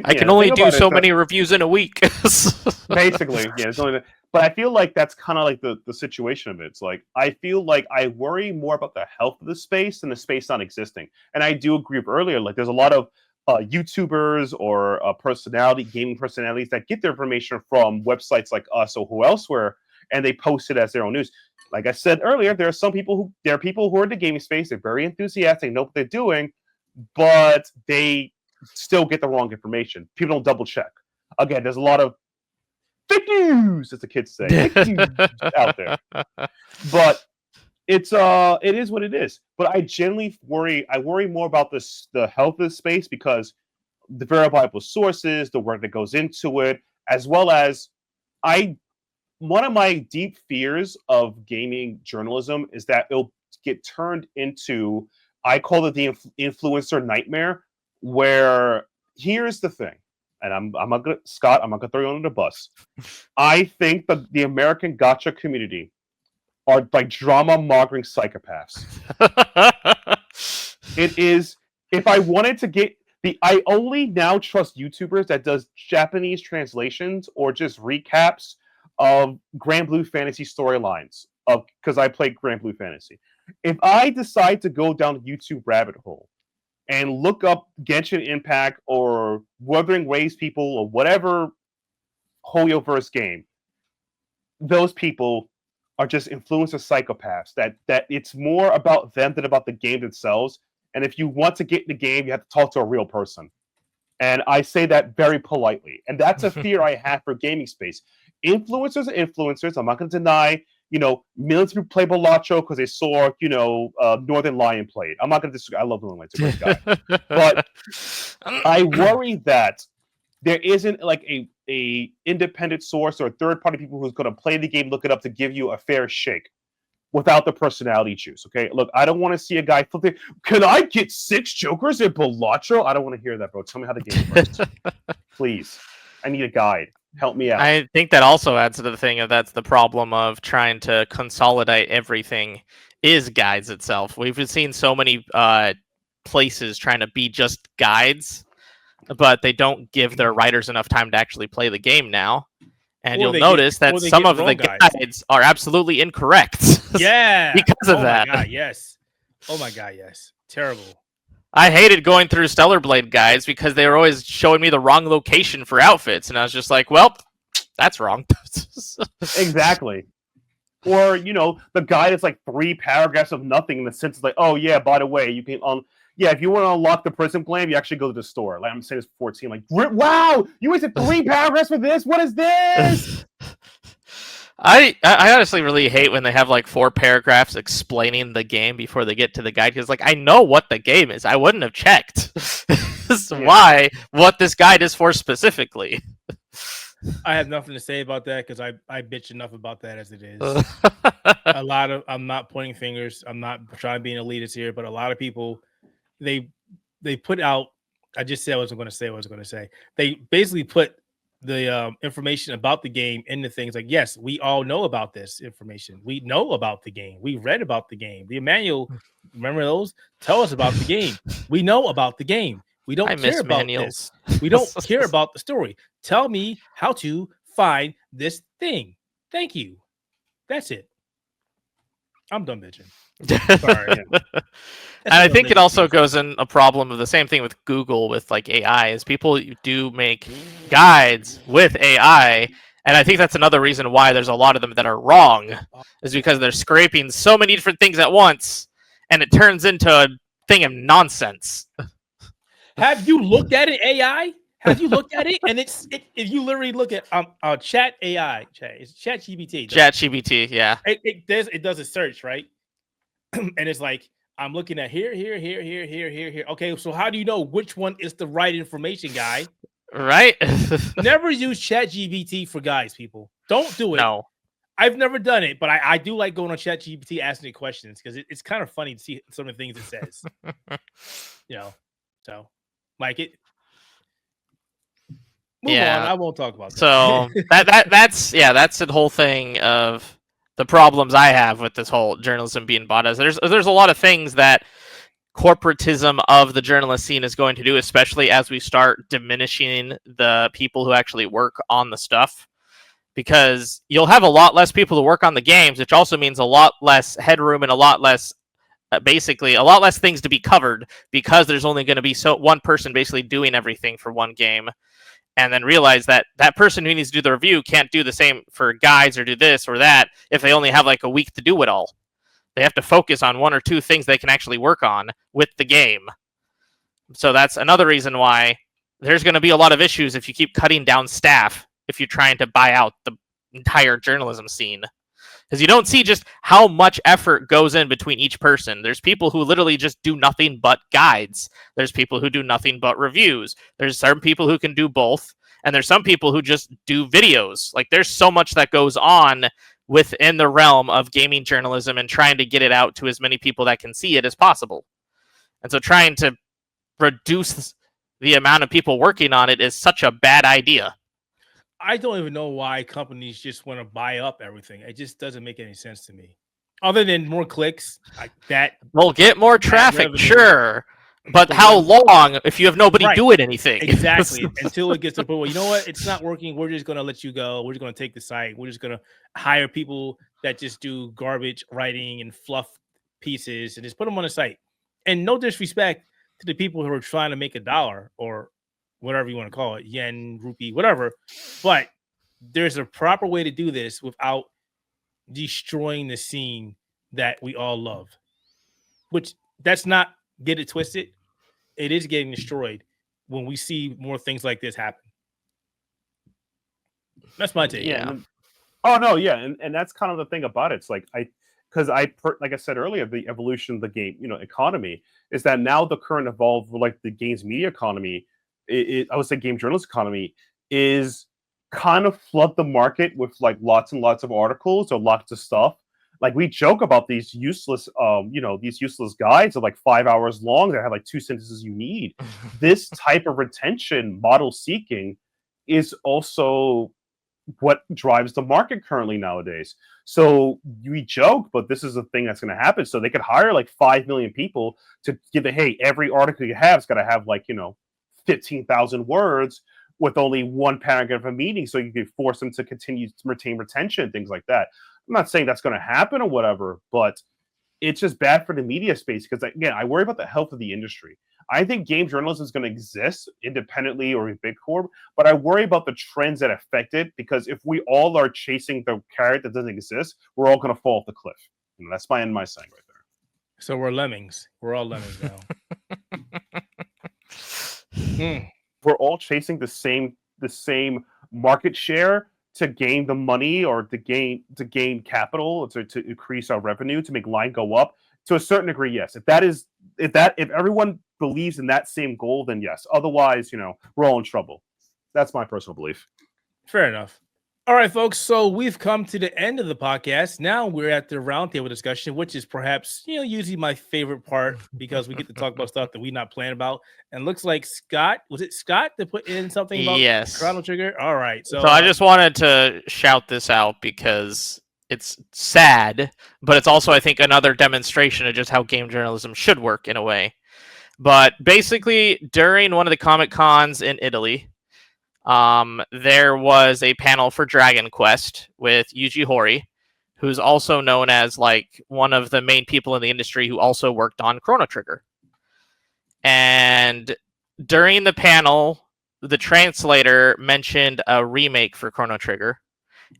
I can only do so many reviews in a week. Basically, it's only. But I feel like that's kind of like the situation of it. It's like I feel like I worry more about the health of the space than the space not existing. And I do agree with earlier. Like, there's a lot of YouTubers or gaming personalities that get their information from websites like us or who elsewhere, and they post it as their own news. Like I said earlier, there are people who are in the gaming space. They're very enthusiastic, know what they're doing, but they still get the wrong information. People don't double check. Again, there's a lot of fake news, as the kids say, fake news out there. But it is what it is. But I genuinely worry. I worry more about the health of the space because the verifiable sources, the work that goes into it, as well as one of my deep fears of gaming journalism is that it'll get turned into, I call it the influencer nightmare, where here's the thing, and I'm not gonna throw you under the bus. I think that the American gacha community are like drama mongering psychopaths. It is, if I wanted to get I only now trust YouTubers that does Japanese translations or just recaps of Grand Blue Fantasy storylines, because I play Grand Blue Fantasy. If I decide to go down the YouTube rabbit hole and look up Genshin Impact or Wuthering Waves people or whatever Hoyoverse game, those people are just influencer psychopaths. That it's more about them than about the game themselves. And if you want to get in the game, you have to talk to a real person. And I say that very politely. And that's a fear I have for gaming space. Influencers are influencers. I'm not going to deny, millions of people play Balacho because they saw, Northern Lion played. I'm not going to disagree. I love Northern Lion. It's a great guy. But I worry that there isn't like a independent source or a third-party people who's going to play the game, look it up to give you a fair shake without the personality juice, okay? Look, I don't want to see a guy flipping, can I get 6 Jokers in Balacho? I don't want to hear that, bro. Tell me how the game works. Please. I need a guide. Help me out. I think that also adds to the thing of that's the problem of trying to consolidate everything is guides itself. We've seen so many places trying to be just guides, but they don't give their writers enough time to actually play the game now. And you'll notice that some of the guides are absolutely incorrect. Yeah. Because of that. My God, yes. Oh my God, yes. Terrible. I hated going through Stellar Blade guides because they were always showing me the wrong location for outfits. And I was just like, well, that's wrong. Exactly. Or, the guide is like 3 paragraphs of nothing in the sense of like, oh yeah, by the way, you can if you want to unlock the Prism Glam, you actually go to the store. Like I'm saying it's 14. Like, wow, you wasted 3 paragraphs for this? What is this? I honestly really hate when they have like 4 paragraphs explaining the game before they get to the guide, because like I know what the game is. I wouldn't have checked what this guide is for specifically. I have nothing to say about that because I bitch enough about that as it is. I'm not pointing fingers. I'm not trying to be an elitist here, but a lot of people they put out. I just said I wasn't going to say. They basically put the information about the game into things like, yes, we all know about this information. We know about the game. We read about the game. The manual, remember those? Tell us about the game. We know about the game. We don't care about manuals. This. We don't care about the story. Tell me how to find this thing. Thank you. That's it. I'm done bitching. Sorry. And I think it also goes in a problem of the same thing with Google with like AI is people do make guides with AI. And I think that's another reason why there's a lot of them that are wrong is because they're scraping so many different things at once and it turns into a thing of nonsense. Have you looked at an AI? Have you looked at it? And if you literally look at Chat AI, it's Chat GPT. Chat GPT, yeah. It does a search, right? And it's like, I'm looking at here. Okay, so how do you know which one is the right information, guy? Right? Never use ChatGPT for guys, people. Don't do it. No. I've never done it, but I do like going on ChatGPT asking it questions because it's kind of funny to see some of the things it says. So like it. Move on. I won't talk about that. So that's the whole thing of the problems I have with this whole journalism being bought. As there's a lot of things that corporatism of the journalist scene is going to do, especially as we start diminishing the people who actually work on the stuff. Because you'll have a lot less people to work on the games, which also means a lot less headroom and a lot less, basically, a lot less things to be covered because there's only going to be one person basically doing everything for one game. And then realize that that person who needs to do the review can't do the same for guides or do this or that if they only have like a week to do it all. They have to focus on one or two things they can actually work on with the game. So that's another reason why there's going to be a lot of issues if you keep cutting down staff if you're trying to buy out the entire journalism scene. Because you don't see just how much effort goes in between each person. There's people who literally just do nothing but guides. There's people who do nothing but reviews. There's some people who can do both. And there's some people who just do videos. Like, there's so much that goes on within the realm of gaming journalism and trying to get it out to as many people that can see it as possible. And so trying to reduce the amount of people working on it is such a bad idea. I don't even know why companies just want to buy up everything. It just doesn't make any sense to me. Other than more clicks, like that. We'll get more traffic, sure. But how long if you have nobody doing anything? Exactly. Until it gets to the point where, you know what, it's not working. We're just going to let you go. We're just going to take the site. We're just going to hire people that just do garbage writing and fluff pieces and just put them on the site. And no disrespect to the people who are trying to make $1 or whatever you want to call it, yen, rupee, whatever. But there's a proper way to do this without destroying the scene that we all love. Which, that's not, get it twisted. It is getting destroyed when we see more things like this happen. That's my take. Yeah. Oh, no, yeah. And that's kind of the thing about it. It's like, like I said earlier, the evolution of the game, economy is that now the current evolved, like the games media economy, I would say game journalist economy is kind of flood the market with like lots and lots of articles or lots of stuff. Like, we joke about these useless, these useless guides are like 5 hours long that have like 2 sentences you need. This type of retention model seeking is also what drives the market currently nowadays. So we joke, but this is a thing that's going to happen. So they could hire like 5 million people to give hey, every article you have is going to have like, 15,000 words with only one paragraph of a meeting, so you can force them to continue to retain retention, things like that. I'm not saying that's going to happen or whatever, but it's just bad for the media space because, again, I worry about the health of the industry. I think game journalism is going to exist independently or in big corp, but I worry about the trends that affect it because if we all are chasing the carrot that doesn't exist, we're all going to fall off the cliff. That's my saying right there. So we're lemmings. We're all lemmings now. We're all chasing the same market share to gain the money or to gain capital to increase our revenue to make line go up. To a certain degree, yes. If everyone believes in that same goal, then yes. Otherwise, we're all in trouble. That's my personal belief. Fair enough. All right, folks. So we've come to the end of the podcast. Now we're at the roundtable discussion, which is perhaps, usually my favorite part because we get to talk about stuff that we're not planning about. And looks like Scott that put in something about Chrono Trigger? All right. So I just wanted to shout this out because it's sad, but it's also, I think, another demonstration of just how game journalism should work in a way. But basically, during one of the Comic Cons in Italy, there was a panel for Dragon Quest with Yuji Horii, who's also known as like one of the main people in the industry who also worked on Chrono Trigger. And during the panel, the translator mentioned a remake for Chrono Trigger,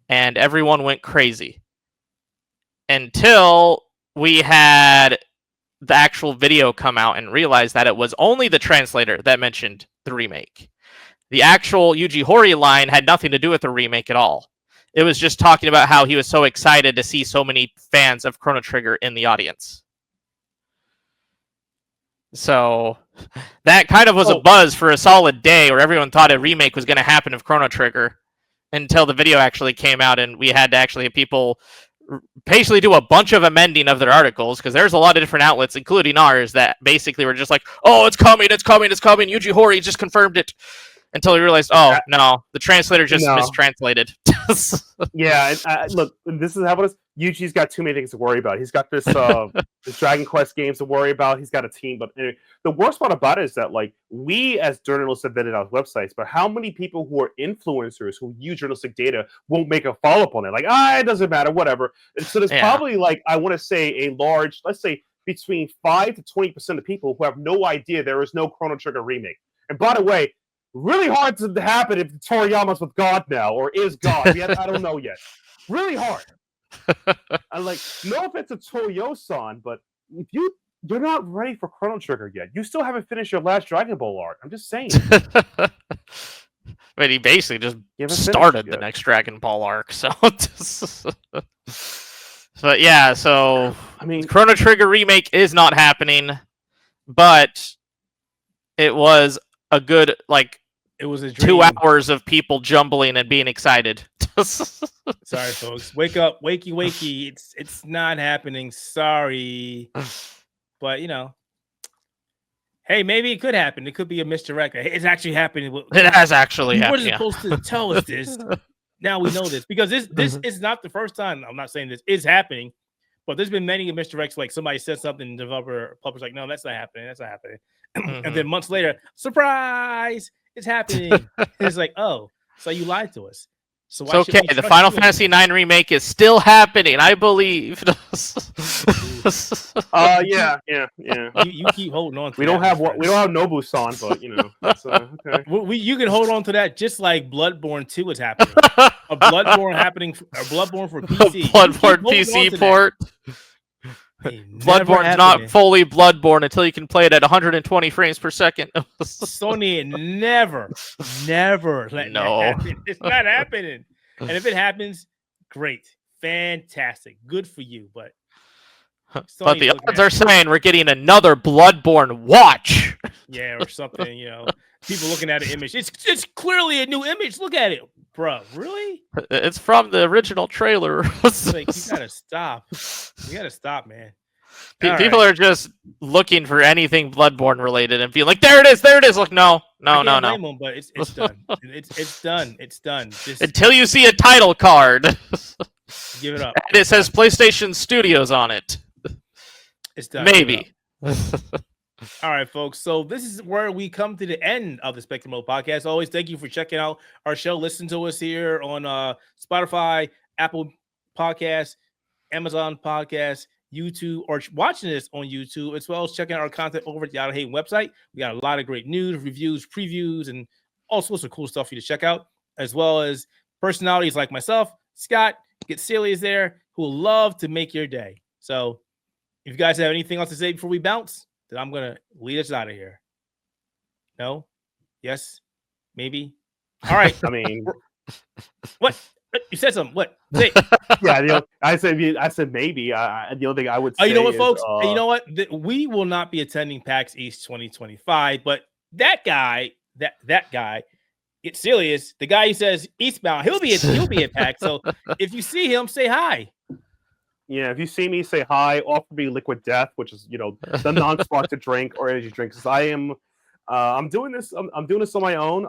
and everyone went crazy until we had the actual video come out and realized that it was only the translator that mentioned the remake. The actual Yuji Horii line had nothing to do with the remake at all. It was just talking about how he was so excited to see so many fans of Chrono Trigger in the audience. So that kind of was a buzz for a solid day, where everyone thought a remake was going to happen of Chrono Trigger, until the video actually came out, and we had to actually have people basically do a bunch of amending of their articles, because there's a lot of different outlets, including ours, that basically were just like, "Oh, it's coming, it's coming, it's coming. Yuji Horii just confirmed it." Until we realized, oh no, the translator just mistranslated. Yeah, look, this is how it is. Yuji's got too many things to worry about. He's got this this Dragon Quest games to worry about. He's got a team, but anyway, the worst part about it is that like we as journalists have vetted our websites, but how many people who are influencers who use journalistic data won't make a follow up on it? Like, it doesn't matter, whatever. And so there's probably like, I want to say a large, let's say between 5 to 20% of people who have no idea there is no Chrono Trigger remake. And by the way, really hard to happen if Toriyama's with God now, or is God. I don't know yet. Really hard. I like, no offense to Toyo-san, but if you're not ready for Chrono Trigger yet. You still haven't finished your last Dragon Ball arc. I'm just saying. But he basically just started the next Dragon Ball arc, so. But yeah, so I mean, Chrono Trigger remake is not happening, but it was a good it was a 2 hours of people jumbling and being excited. Sorry, folks. Wake up, wakey. It's not happening. Sorry, but hey, maybe it could happen. It could be a misdirect. It's actually happening. It has actually happened. You were supposed to tell us this. Now we know this, because this is not the first time. I'm not saying this is happening, but there's been many misdirects. Like somebody said something, and the developer published like, "No, that's not happening. That's not happening." And then months later, surprise, it's happening. And it's like, oh, so you lied to us. So it's okay. The Final Fantasy IX remake is still happening, I believe. Yeah. You keep holding on to we don't have Nobu-san, but that's, okay. You can hold on to that, just like Bloodborne 2 is happening. A Bloodborne for PC. Bloodborne PC port. Bloodborne's not fully Bloodborne until you can play it at 120 frames per second. Sony never let that happen. It's not happening. And if it happens, great, fantastic, good for you. But the odds are saying we're getting another Bloodborne watch. Yeah, or something. People looking at an image. It's clearly a new image. Look at it, bro. Really? It's from the original trailer. Like, you gotta stop. You gotta stop, man. People are just looking for anything Bloodborne related and being like, "There it is." Like, no. Them, but it's done. It's done. Until you see a title card, give it up. And it says PlayStation Studios on it. It's done. Maybe. All right, folks. So this is where we come to the end of the Spectator Mode Podcast. Always thank you for checking out our show. Listen to us here on Spotify, Apple Podcasts, Amazon Podcasts, YouTube, or watching this on YouTube, as well as checking out our content over at the Outerhaven website. We got a lot of great news, reviews, previews, and all sorts of cool stuff for you to check out, as well as personalities like myself, Scott, Get Silly is there, who will love to make your day. So if you guys have anything else to say before we bounce, then I'm going to lead us out of here. No? Yes? Maybe? All right. I mean, what? You said something. What? Say. Yeah, I said maybe. The only thing I would say. You know what, folks? You know what? We will not be attending PAX East 2025, but that guy, that guy, Get Serious, the guy who says Eastbound, he'll be at PAX. So if you see him, say hi. Yeah, if you see me, say hi. Offer me Liquid Death, which is the non-sparked drink or energy drinks. I'm doing this. I'm doing this on my own.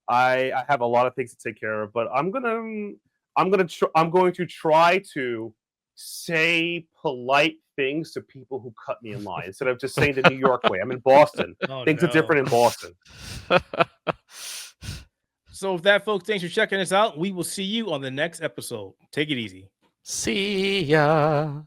I have a lot of things to take care of, but I'm going to try to say polite things to people who cut me in line instead of just saying the New York way. I'm in Boston. Things are different in Boston. So with that, folks, thanks for checking us out. We will see you on the next episode. Take it easy. See ya.